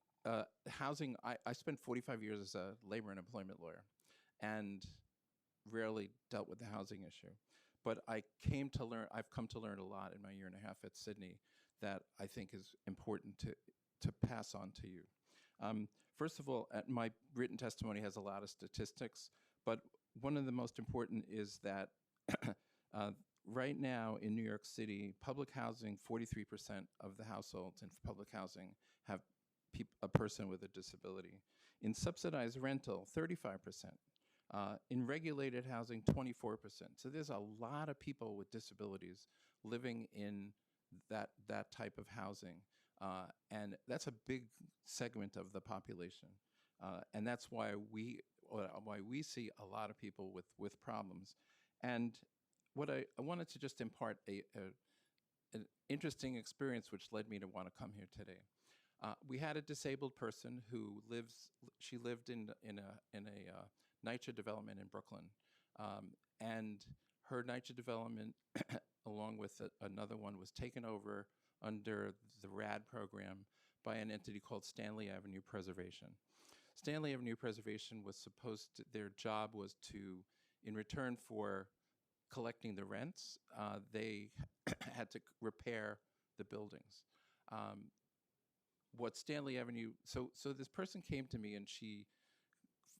housing, I spent 45 years as a labor and employment lawyer and rarely dealt with the housing issue. But I've come to learn a lot in my year and a half at Sydney that I think is important to pass on to you. First of all, my written testimony has a lot of statistics, but one of the most important is that right now in New York City, public housing, 43% of the households in public housing have a person with a disability. In subsidized rental, 35%. In regulated housing, 24%. So there's a lot of people with disabilities living in that type of housing. And that's a big segment of the population. And that's why we see a lot of people with problems. And what I wanted to just impart an interesting experience which led me to want to come here today. We had a disabled person who lived in a Nycc development in Brooklyn. And her Nycc development, along with another one, was taken over under the RAD program by an entity called Stanley Avenue Preservation. Stanley Avenue Preservation was their job was to, in return for collecting the rents, they had to repair the buildings. What Stanley Avenue, so this person came to me and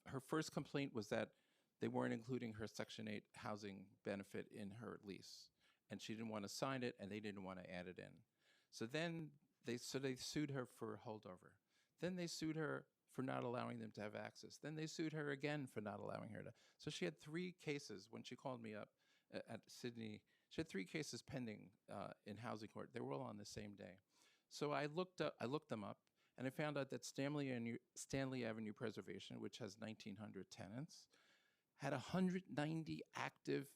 her first complaint was that they weren't including her Section 8 housing benefit in her lease. And she didn't want to sign it and they didn't want to add it in. So then they sued her for holdover. Then they sued her for not allowing them to have access. Then they sued her again for not allowing her to. So she had 3 cases when she called me up at Sydney. She had 3 cases pending in housing court. They were all on the same day. So I looked them up, and I found out that Stanley Avenue Preservation, which has 1,900 tenants, had 190 active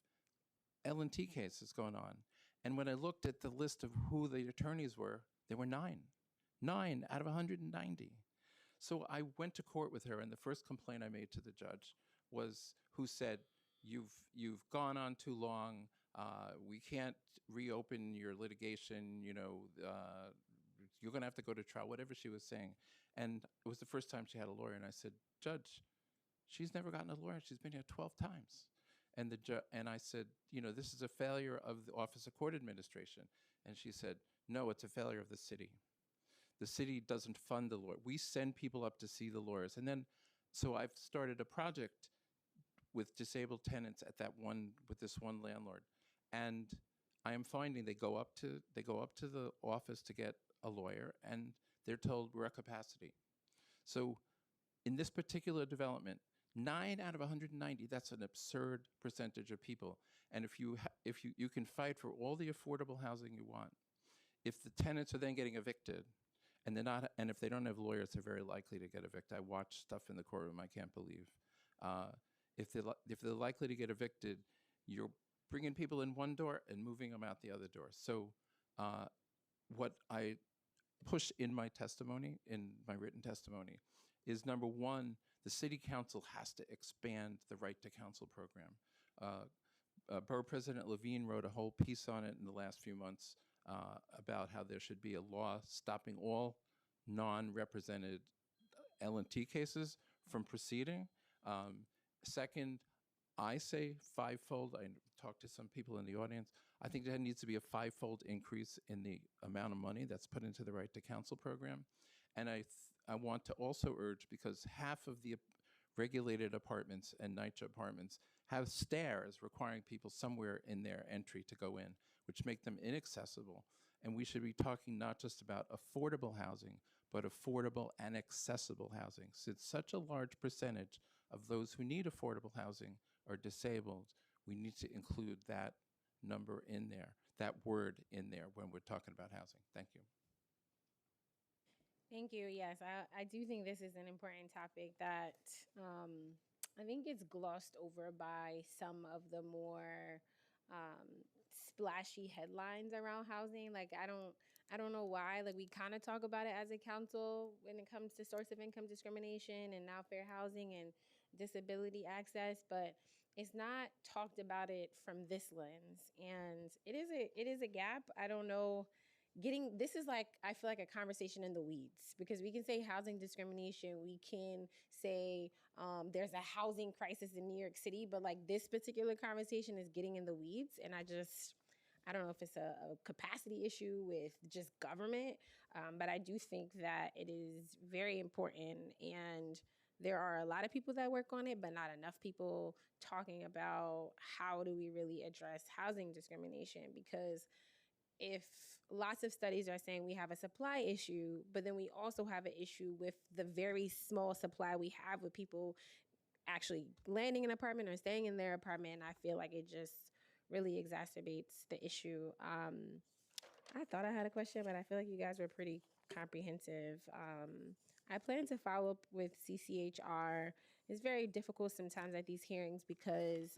L&T cases going on. And when I looked at the list of who the attorneys were, there were 9. 9 out of 190. So I went to court with her, and the first complaint I made to the judge was, who said, you've gone on too long, we can't reopen your litigation, you're going to have to go to trial, whatever she was saying. And it was the first time she had a lawyer. And I said, Judge, she's never gotten a lawyer. She's been here 12 times. And and I said, this is a failure of the Office of Court Administration. And she said, no, it's a failure of the city. The city doesn't fund the lawyer. We send people up to see the lawyers. And then, so I've started a project with disabled tenants with this one landlord. And I am finding they go up to the office to get a lawyer, and they're told we're at capacity. So in this particular development, 9 out of 190, that's an absurd percentage of people. And if you can fight for all the affordable housing you want, if the tenants are then getting evicted, and if they don't have lawyers, they're very likely to get evicted. I watch stuff in the courtroom I can't believe. If they're likely to get evicted, you're bringing people in one door and moving them out the other door. So what I push in my testimony, in my written testimony, is number one, the city council has to expand the right to counsel program. Borough President Levine wrote a whole piece on it in the last few months about how there should be a law stopping all non-represented L&T cases from proceeding. Second, I say fivefold. I talked to some people in the audience. I think there needs to be a fivefold increase in the amount of money that's put into the right to counsel program. And I want to also urge, because half of the regulated apartments and Nycc apartments have stairs requiring people somewhere in their entry to go in, which make them inaccessible. And we should be talking not just about affordable housing, but affordable and accessible housing. Since such a large percentage of those who need affordable housing are disabled, we need to include that number in there, that word in there when we're talking about housing. Thank you. Thank you. Yes, I do think this is an important topic that I think gets glossed over by some of the more splashy headlines around housing. Like I don't know why. Like we kind of talk about it as a council when it comes to source of income discrimination and now fair housing and disability access, but it's not talked about it from this lens. And it is a gap. I don't know. This is like, I feel like a conversation in the weeds, because we can say housing discrimination, we can say there's a housing crisis in New York City, but like this particular conversation is getting in the weeds. And I don't know if it's a capacity issue with just government, but I do think that it is very important. And there are a lot of people that work on it, but not enough people talking about how do we really address housing discrimination. Because if lots of studies are saying we have a supply issue, but then we also have an issue with the very small supply we have with people actually landing an apartment or staying in their apartment, I feel like it just really exacerbates the issue. I thought I had a question, but I feel like you guys were pretty comprehensive. I plan to follow up with CCHR. It's very difficult sometimes at these hearings because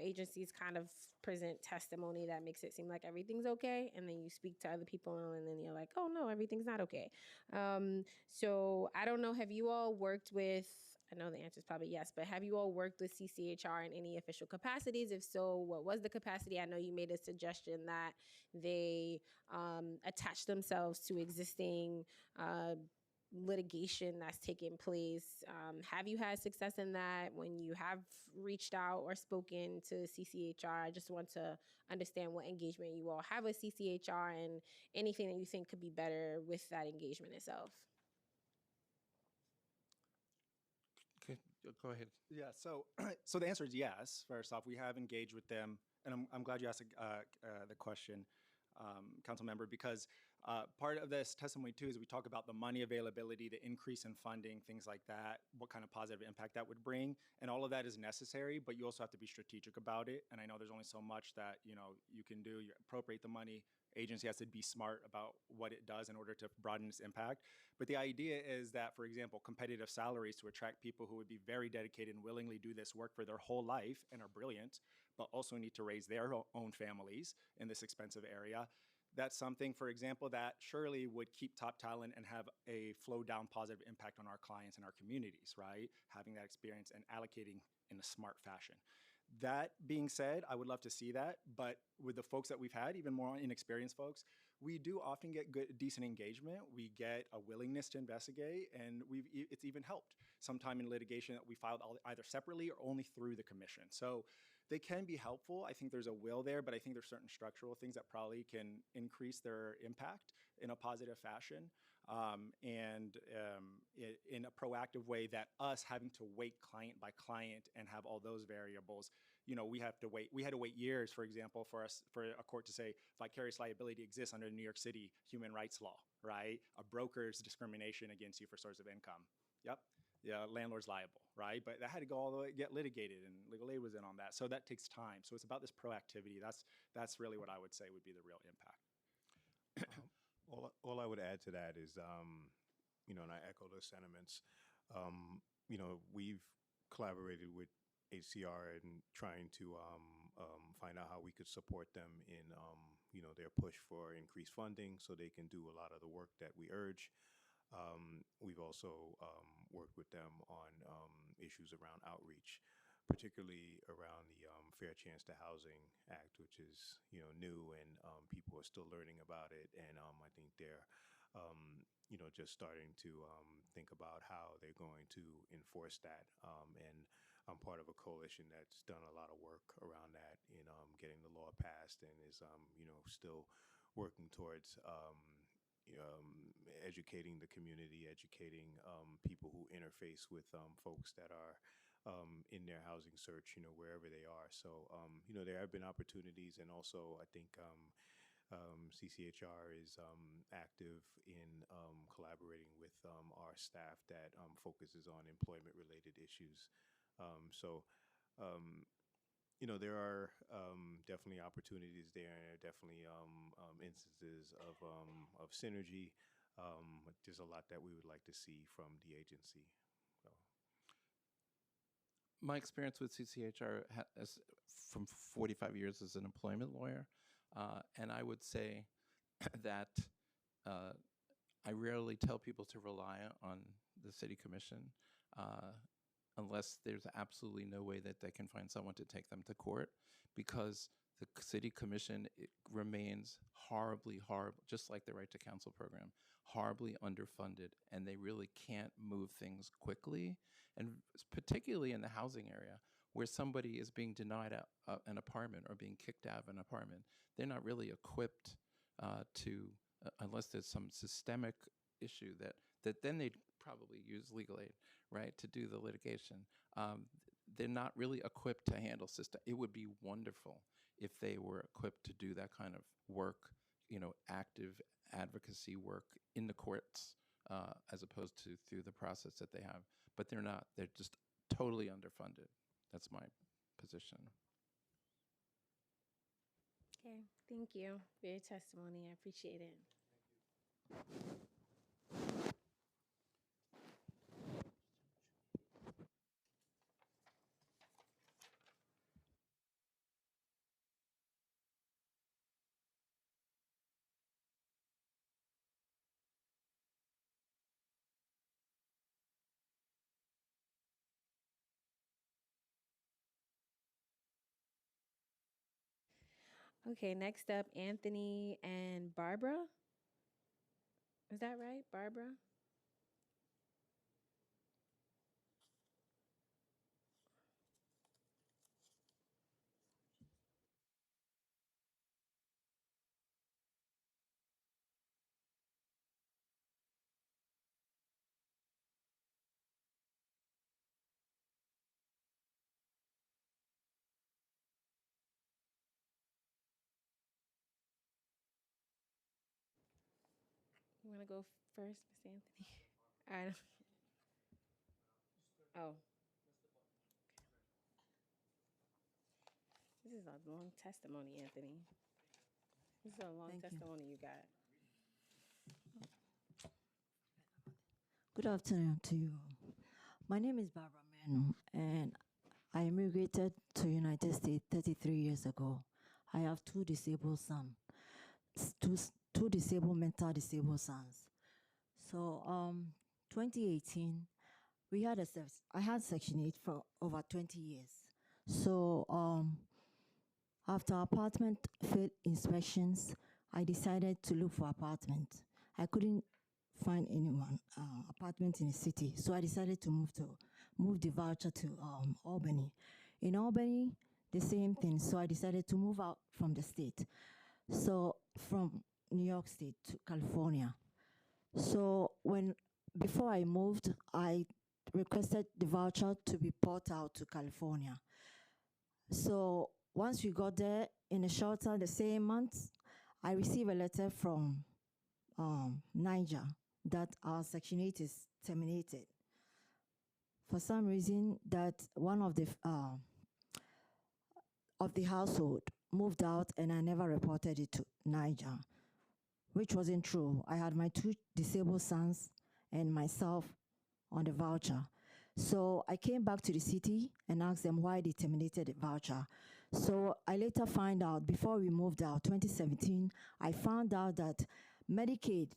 agencies kind of present testimony that makes it seem like everything's okay, and then you speak to other people and then you're like, oh no, everything's not okay. So I don't know, have you all worked with, I know the answer is probably yes, but have you all worked with CCHR in any official capacities? If so, what was the capacity? I know you made a suggestion that they attach themselves to existing litigation that's taken place. Have you had success in that when you have reached out or spoken to CCHR? I just want to understand what engagement you all have with CCHR and anything that you think could be better with that engagement itself. Okay, go ahead. Yeah, so so the answer is yes. First off, we have engaged with them, and I'm glad you asked the question, council member, because part of this testimony too is we talk about the money availability, the increase in funding, things like that, what kind of positive impact that would bring, and all of that is necessary, but you also have to be strategic about it. And I know there's only so much that you can do. You appropriate the money. Agency has to be smart about what it does in order to broaden its impact. But the idea is that, for example, competitive salaries to attract people who would be very dedicated and willingly do this work for their whole life and are brilliant, but also need to raise their own families in this expensive area. That's something, for example, that surely would keep top talent and have a flow down positive impact on our clients and our communities, right? Having that experience and allocating in a smart fashion. That being said, I would love to see that, but with the folks that we've had, even more inexperienced folks, we do often get decent engagement. We get a willingness to investigate, and it's even helped sometime in litigation that we filed either separately or only through the commission. So they can be helpful. I think there's a will there, but I think there's certain structural things that probably can increase their impact in a positive fashion, in a proactive way that us having to wait client by client and have all those variables, we had to wait years, for example, for a court to say vicarious liability exists under New York City human rights law, right? A broker's discrimination against you for source of income. Yep. Yeah, landlord's liable, right? But that had to go all the way, get litigated, and legal aid was in on that. So that takes time. So it's about this proactivity. That's really what I would say would be the real impact. All I would add to that is, and I echo those sentiments. We've collaborated with HCR in trying to find out how we could support them in, their push for increased funding so they can do a lot of the work that we urge. We've also worked with them on issues around outreach, particularly around the Fair Chance to Housing Act, which is new, and people are still learning about it. And I think they're just starting to think about how they're going to enforce that. And I'm part of a coalition that's done a lot of work around that in getting the law passed, and is still working towards educating the community, educating people who interface with folks that are in their housing search, wherever they are. So, there have been opportunities, and also I think CCHR is active in collaborating with our staff that focuses on employment-related issues. So, there are definitely opportunities there, and there are definitely instances of synergy. But there's a lot that we would like to see from the agency. So. My experience with CCHR is from 45 years as an employment lawyer, and I would say that I rarely tell people to rely on the city commission unless there's absolutely no way that they can find someone to take them to court, because the city commission remains horribly, just like the Right to Counsel program, horribly underfunded, and they really can't move things quickly, and particularly in the housing area where somebody is being denied an apartment or being kicked out of an apartment. They're not really equipped unless there's some systemic issue that then they'd probably use legal aid, right, to do the litigation. They're not really equipped to handle system. It would be wonderful if they were equipped to do that kind of work, active advocacy work in the courts, as opposed to through the process that they have. But they're not. They're just totally underfunded. That's my position. Okay, thank you for your testimony. I appreciate it. Okay, next up, Anthony and Barbara. Is that right, Barbara? You want to go first, Miss Anthony? All right. Oh. This is a long testimony, Anthony. This is a long testimony you got. Good afternoon to you. My name is Barbara Menu, and I immigrated to United States 33 years ago. I have two disabled sons, two mental disabled sons. So, 2018, I had Section 8 for over 20 years. So, after apartment field inspections, I decided to look for apartment. I couldn't find anyone apartment in the city, so I decided to move the voucher to Albany. In Albany, the same thing. So I decided to move out from the state. So from New York State to California. So before I moved, I requested the voucher to be brought out to California. So once we got there in a shelter the same month, I received a letter from Niger that our Section 8 is terminated. For some reason, that one of the household moved out, and I never reported it to Niger, which wasn't true. I had my 2 disabled sons and myself on the voucher. So I came back to the city and asked them why they terminated the voucher. So I later found out, before we moved out, 2017, I found out that Medicaid,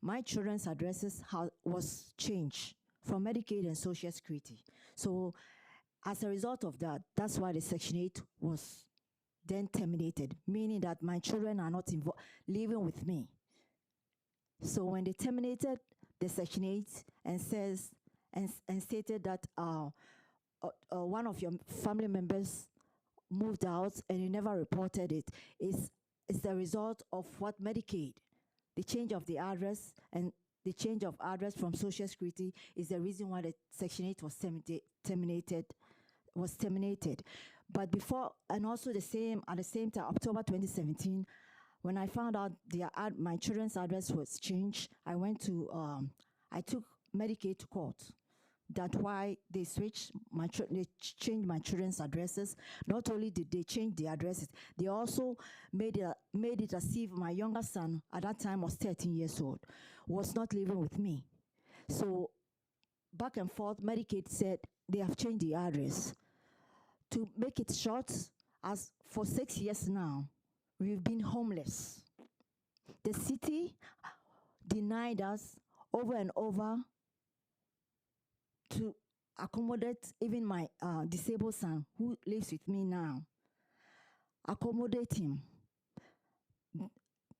my children's addresses was changed from Medicaid and Social Security. So as a result of that, that's why the Section 8 was then terminated, meaning that my children are not living with me. So when they terminated the Section 8 and stated that one of your family members moved out and you never reported it, is the result of what Medicaid, the change of the address and the change of address from Social Security is the reason why the Section 8 was terminated. But before, and also at the same time, October 2017, when I found out my children's address was changed, I took Medicaid to court. That's why they changed my children's addresses. Not only did they change the addresses, they also made it as if my younger son, at that time was 13 years old, was not living with me. So back and forth, Medicaid said they have changed the address. To make it short, as for 6 years now, we've been homeless. The city denied us over and over to accommodate even my disabled son who lives with me now. Accommodate him.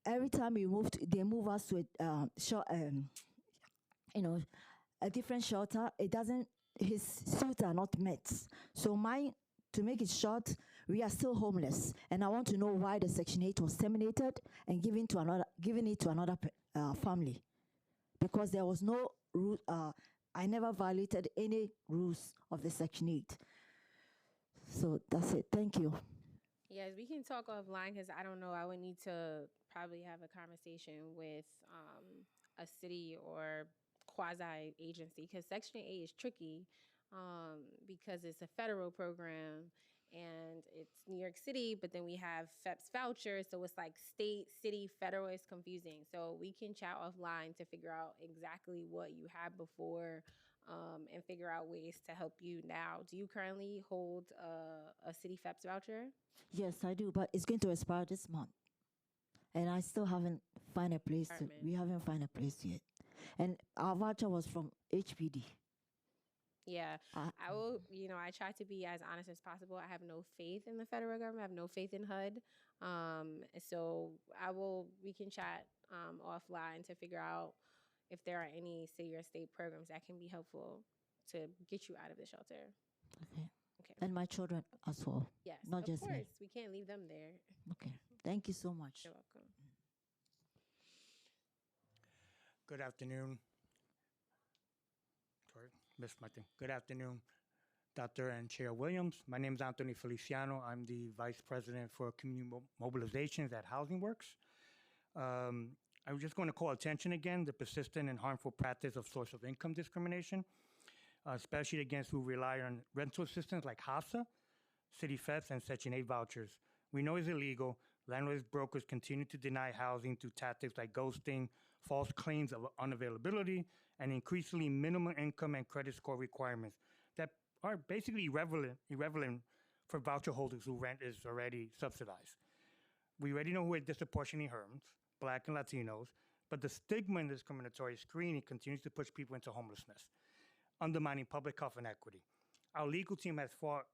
Every time we moved, they move us to a different shelter. His suits are not met. So to make it short, we are still homeless. And I want to know why the Section 8 was terminated and given it to another family. Because there was no rule, I never violated any rules of the Section 8. So that's it. Thank you. Yes, we can talk offline because I don't know. I would need to probably have a conversation with a city or quasi agency because Section 8 is tricky because it's a federal program and it's New York City, but then we have FEPS vouchers. So it's like state, city, federal. It's confusing. So we can chat offline to figure out exactly what you had before and figure out ways to help you now. Do you currently hold a city FEPS voucher? Yes, I do, but it's going to expire this month. And I still haven't found a place. We haven't found a place yet. And our voucher was from HPD. Yeah, I will, I try to be as honest as possible. I have no faith in the federal government. I have no faith in HUD. So we can chat offline to figure out if there are any city or state programs that can be helpful to get you out of the shelter. Okay. And my children as well. Yes, not just of course. me. We can't leave them there. Okay. Thank you so much. You're welcome. Good afternoon. Sorry, missed my thing. Good afternoon, Dr. and Chair Williams. My name is Anthony Feliciano. I'm the Vice President for Community Mobilizations at Housing Works. I'm just going to call attention again the persistent and harmful practice of source of income discrimination, especially against who rely on rental assistance like HASA, city FEPS, and Section 8 vouchers. We know it's illegal. Landlords, brokers continue to deny housing through tactics like ghosting, false claims of unavailability, and increasingly minimum income and credit score requirements that are basically irrelevant for voucher holders whose rent is already subsidized. We already know who it disproportionately harms, Black and Latinos, but the stigma and discriminatory screening continues to push people into homelessness, undermining public health and equity. Our legal team has fought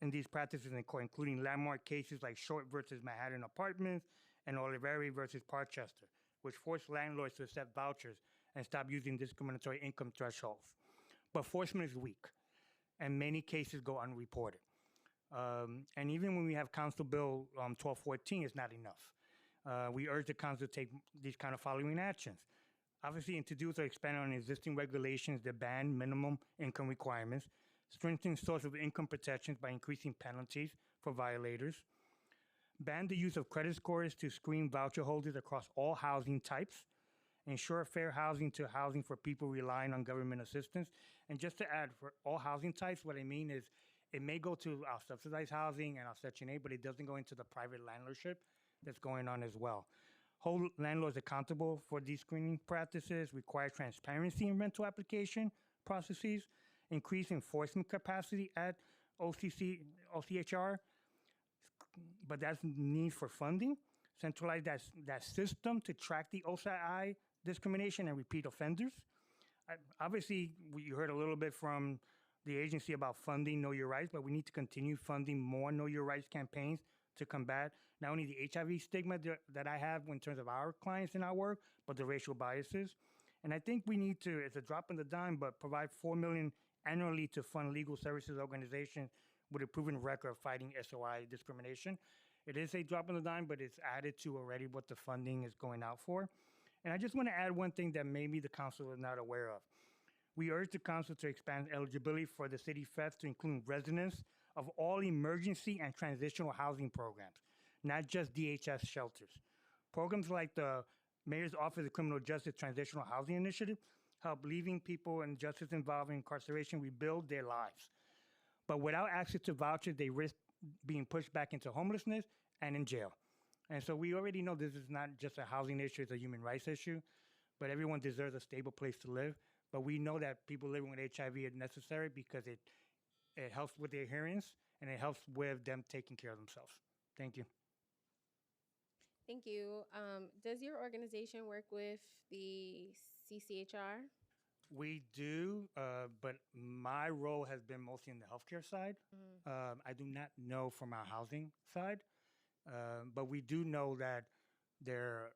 in these practices in court, including landmark cases like Short versus Manhattan Apartments and Oliveri versus Parkchester, which forced landlords to accept vouchers and stop using discriminatory income thresholds. But enforcement is weak, and many cases go unreported. And even when we have Council Bill 1214, it's not enough. We urge the council to take these kind of following actions. Obviously, introduce or expand on existing regulations that ban minimum income requirements, strengthen source of income protections by increasing penalties for violators, ban the use of credit scores to screen voucher holders across all housing types, ensure fair housing to housing for people relying on government assistance. And just to add, for all housing types, what I mean is it may go to our subsidized housing and our Section 8, but it doesn't go into the private landlordship that's going on as well. Hold landlords accountable for these screening practices, require transparency in rental application processes, increase enforcement capacity at OCHR, but that's need for funding. Centralize that system to track the OSI discrimination and repeat offenders. Obviously, you heard a little bit from the agency about funding Know Your Rights, but we need to continue funding more Know Your Rights campaigns to combat not only the HIV stigma that I have in terms of our clients in our work, but the racial biases. And I think we need to, it's a drop in the dime, but provide $4 million annually to fund legal services organizations with a proven record of fighting SOI discrimination. It is a drop in the dime, but it's added to already what the funding is going out for. And I just want to add one thing that maybe the council is not aware of. We urge the council to expand eligibility for the city feds to include residents of all emergency and transitional housing programs, not just DHS shelters. Programs like the Mayor's Office of Criminal Justice Transitional Housing Initiative help leaving people in justice involving incarceration rebuild their lives. But without access to vouchers, they risk being pushed back into homelessness and in jail. And so we already know this is not just a housing issue, it's a human rights issue, but everyone deserves a stable place to live. But we know that people living with HIV is necessary because it helps with their adherence and it helps with them taking care of themselves. Thank you. Thank you. Does your organization work with the CCHR? We do, but my role has been mostly in the healthcare side. I do not know from our housing side, but we do know that they're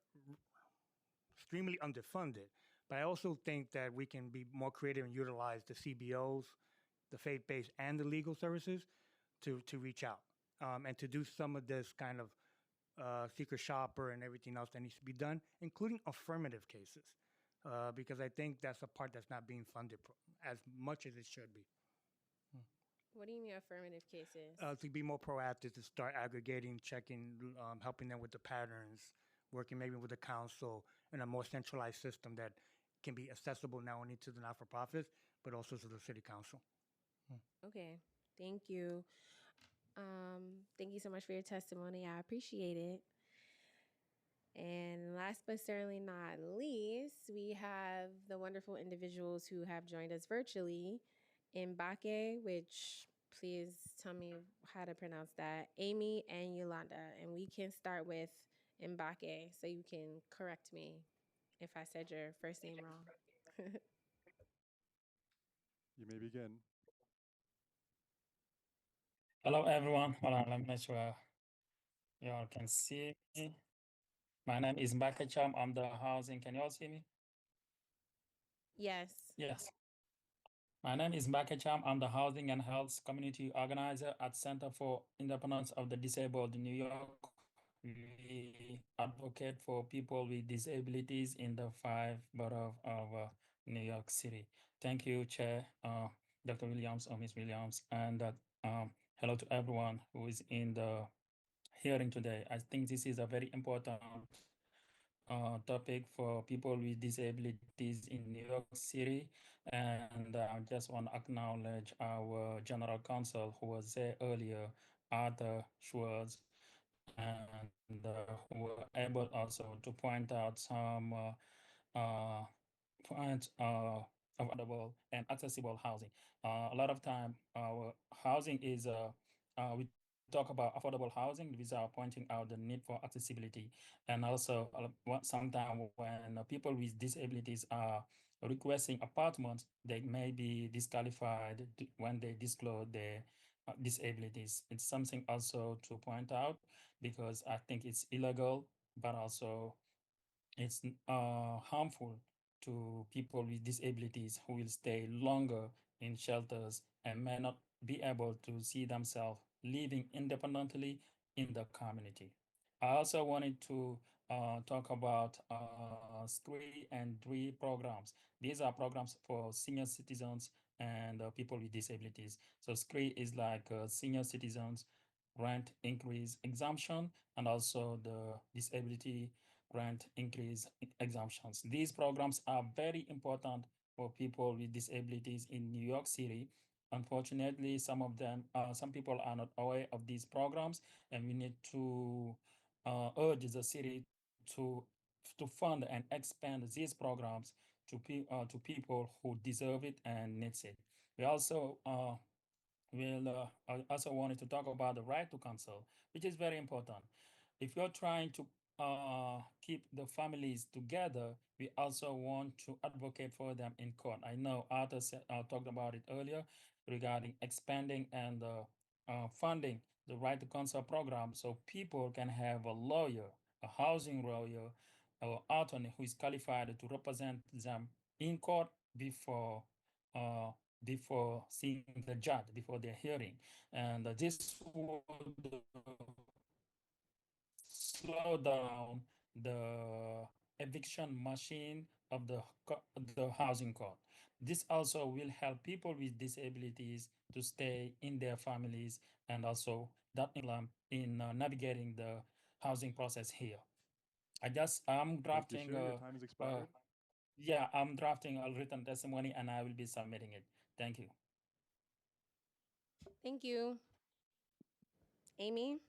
extremely underfunded. But I also think that we can be more creative and utilize the CBOs, the faith-based, and the legal services to reach out and to do some of this kind of secret shopper and everything else that needs to be done, including affirmative cases, because I think that's a part that's not being funded as much as it should be. What do you mean affirmative cases? To be more proactive, to start aggregating, checking, helping them with the patterns, working maybe with the council in a more centralized system that can be accessible not only to the not-for-profits, but also to the city council. Okay, thank you. Thank you so much for your testimony. I appreciate it. And last but certainly not least, we have the wonderful individuals who have joined us virtually. Mbake, which please tell me how to pronounce that, Amy and Yolanda. And we can start with Mbake, so you can correct me if I said your first name wrong. You may begin. Hello, everyone. Hold on, let me make sure you all can see me. My name is Mbaka Cham. I'm the housing. Can you all see me? Yes. Yes. My name is Mbaka Cham. I'm the housing and health community organizer at Center for Independence of the Disabled in New York. We advocate for people with disabilities in the 5 boroughs of New York City. Thank you, Chair, Dr. Williams or Ms. Williams, and hello to everyone who is in the hearing today. I think this is a very important topic for people with disabilities in New York City. And I just want to acknowledge our General Counsel who was there earlier, Arthur Schwartz, and who were able also to point out some points of affordable and accessible housing. A lot of time, our housing is, we talk about affordable housing without pointing out the need for accessibility. And also, sometimes when people with disabilities are requesting apartments, they may be disqualified when they disclose their disabilities. It's something also to point out because I think it's illegal but also it's harmful to people with disabilities who will stay longer in shelters and may not be able to see themselves living independently in the community. I also wanted to talk about SCREE and DREE programs. These are programs for senior citizens and people with disabilities. So SCREE is like senior citizens rent increase exemption and also the disability rent increase exemptions. These programs are very important for people with disabilities in New York City. Unfortunately, some people are not aware of these programs, and we need to urge the city to to fund and expand these programs to people who deserve it and needs it. We also I also wanted to talk about the right to counsel, which is very important. If you're trying to keep the families together, we also want to advocate for them in court. I know Arthur talked about it earlier regarding expanding and funding the right to counsel program so people can have a lawyer, a housing lawyer, or attorney who is qualified to represent them in court before uh, before seeing the judge, before their hearing. And this would slow down the eviction machine of the housing court. This also will help people with disabilities to stay in their families and also that in navigating the housing process here. I'm Dr. drafting Sher, your time has expired. yeah, I'm drafting a written testimony and I will be submitting it. Thank you. Thank you. Amy?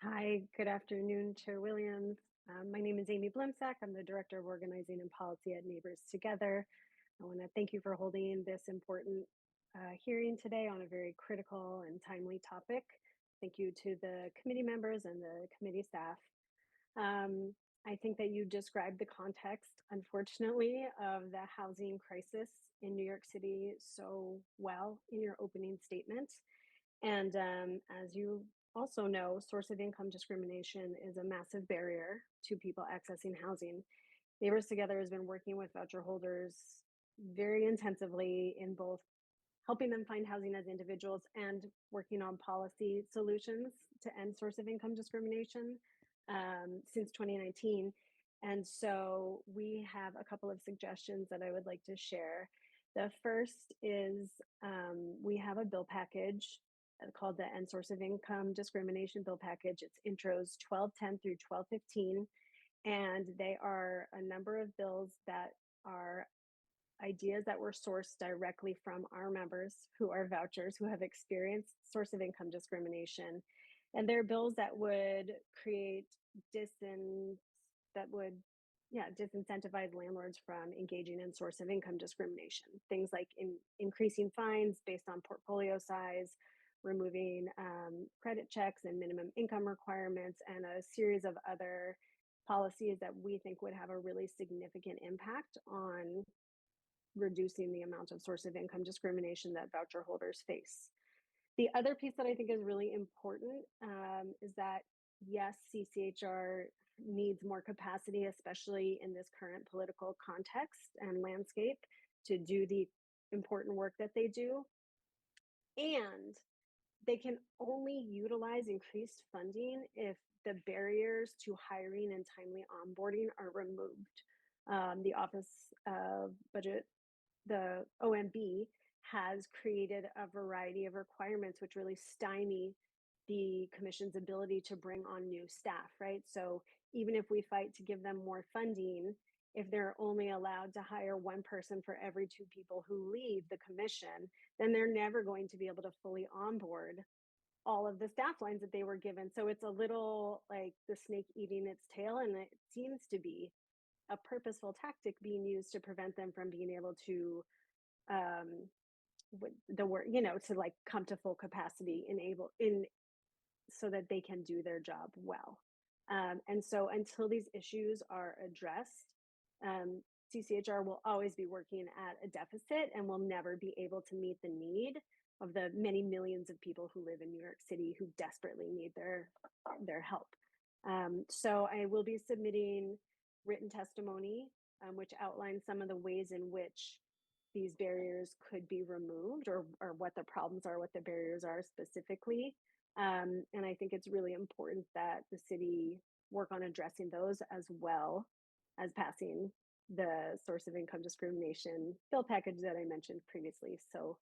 Hi, good afternoon, Chair Williams. My name is Amy Blimsack. I'm the Director of Organizing and Policy at Neighbors Together. I want to thank you for holding this important hearing today on a very critical and timely topic. Thank you to the committee members and the committee staff. I think that you described the context, unfortunately, of the housing crisis in New York City so well in your opening statement. And as you also know, source of income discrimination is a massive barrier to people accessing housing. Neighbors Together has been working with voucher holders very intensively in both helping them find housing as individuals and working on policy solutions to end source of income discrimination since 2019. And so we have a couple of suggestions that I would like to share. The first is we have a bill package called the End Source of Income Discrimination Bill Package. It's intros 1210 through 1215. And they are a number of bills that are ideas that were sourced directly from our members who are vouchers who have experienced source of income discrimination. And they're bills that would create that would disincentivize landlords from engaging in source of income discrimination. Things like increasing fines based on portfolio size, removing credit checks and minimum income requirements, and a series of other policies that we think would have a really significant impact on reducing the amount of source of income discrimination that voucher holders face. The other piece that I think is really important is that, yes, CCHR needs more capacity, especially in this current political context and landscape, to do the important work that they do. And they can only utilize increased funding if the barriers to hiring and timely onboarding are removed. The Office of Budget, the OMB, has created a variety of requirements which really stymie the commission's ability to bring on new staff, right? So even if we fight to give them more funding, if they're only allowed to hire one person for every two people who leave the commission, then they're never going to be able to fully onboard all of the staff lines that they were given. So it's a little like the snake eating its tail, and it seems to be a purposeful tactic being used to prevent them from being able to the work, to like come to full capacity, so that they can do their job well. And so until these issues are addressed, CCHR will always be working at a deficit and will never be able to meet the need of the many millions of people who live in New York City who desperately need their help. So I will be submitting written testimony, which outlines some of the ways in which these barriers could be removed, or what the problems are, what the barriers are specifically. And I think it's really important that the city work on addressing those as well as passing the source of income discrimination bill package that I mentioned previously. So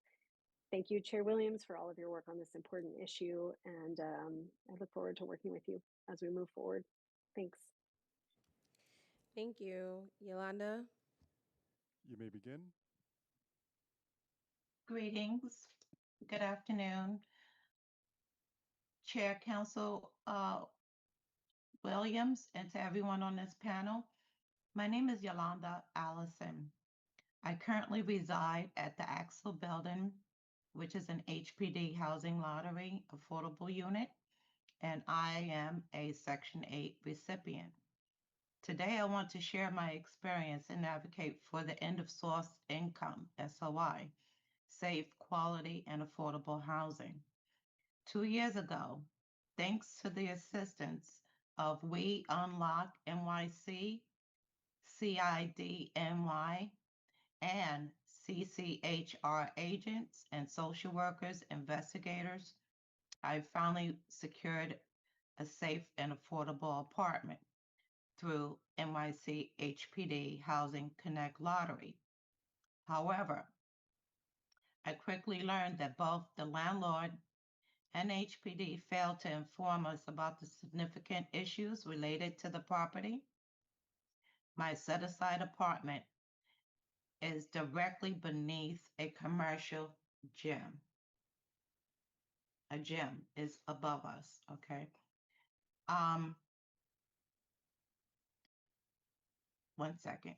thank you, Chair Williams, for all of your work on this important issue. And I look forward to working with you as we move forward. Thanks. Thank you. Yolanda? You may begin. Greetings. Good afternoon. Chair Council Williams, and to everyone on this panel. My name is Yolanda Allison. I currently reside at the Axel Building, which is an HPD housing lottery affordable unit, and I am a Section 8 recipient. Today, I want to share my experience and advocate for the end of source income, SOI, safe, quality, and affordable housing. 2 years ago, thanks to the assistance of We Unlock NYC, CIDNY, and CCHR agents and social workers, investigators, I finally secured a safe and affordable apartment through NYC HPD Housing Connect Lottery. However, I quickly learned that both the landlord and HPD failed to inform us about the significant issues related to the property. My set-aside apartment is directly beneath a commercial gym. A gym is above us, okay? One second.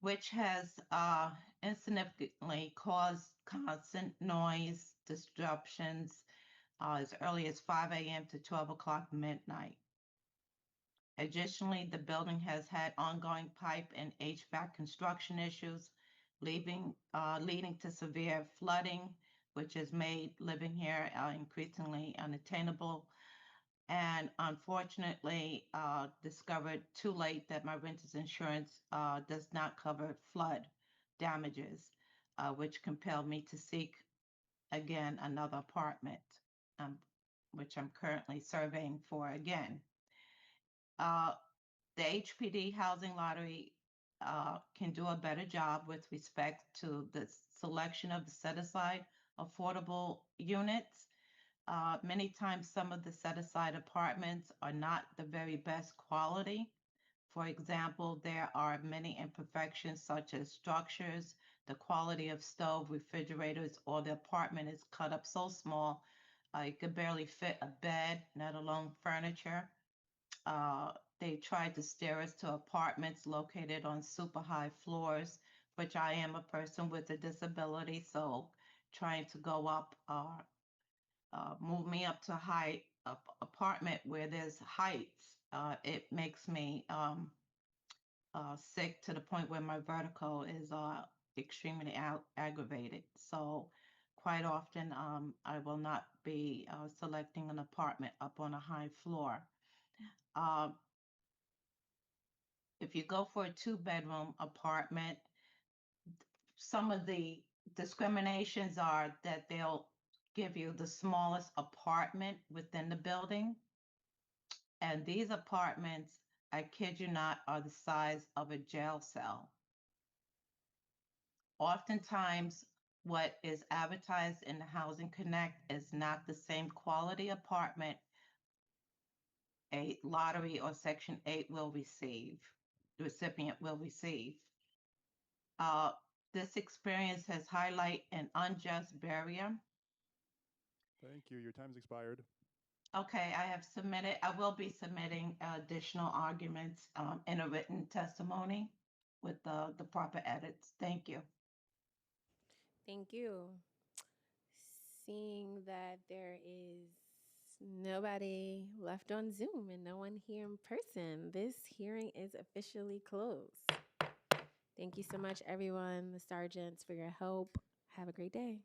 Which has insignificantly caused constant noise disruptions as early as 5 a.m. to 12 o'clock midnight. Additionally, the building has had ongoing pipe and HVAC construction issues, leading to severe flooding, which has made living here increasingly unattainable. And unfortunately, discovered too late that my renter's insurance does not cover flood damages, which compelled me to seek, again, another apartment, which I'm currently surveying for again. The HPD housing lottery can do a better job with respect to the selection of the set-aside affordable units. Many times some of the set-aside apartments are not the very best quality. For example, there are many imperfections such as structures, the quality of stove, refrigerators, or the apartment is cut up so small it could barely fit a bed, let alone furniture. They tried to steer us to apartments located on super high floors, which I am a person with a disability, so trying to go up move me up to a high apartment where there's heights. It makes me sick to the point where my vertigo is extremely aggravated. So quite often I will not be selecting an apartment up on a high floor. If you go for a 2-bedroom apartment, some of the discriminations are that they'll give you the smallest apartment within the building. And these apartments, I kid you not, are the size of a jail cell. Oftentimes, what is advertised in the Housing Connect is not the same quality apartment a lottery or Section 8 will receive, the recipient will receive. This experience has highlighted an unjust barrier. Thank you. Your time's expired. Okay, I will be submitting additional arguments in a written testimony with the proper edits. Thank you. Thank you. Seeing that there is nobody left on Zoom and no one here in person, this hearing is officially closed. Thank you so much, everyone, the sergeants, for your help. Have a great day.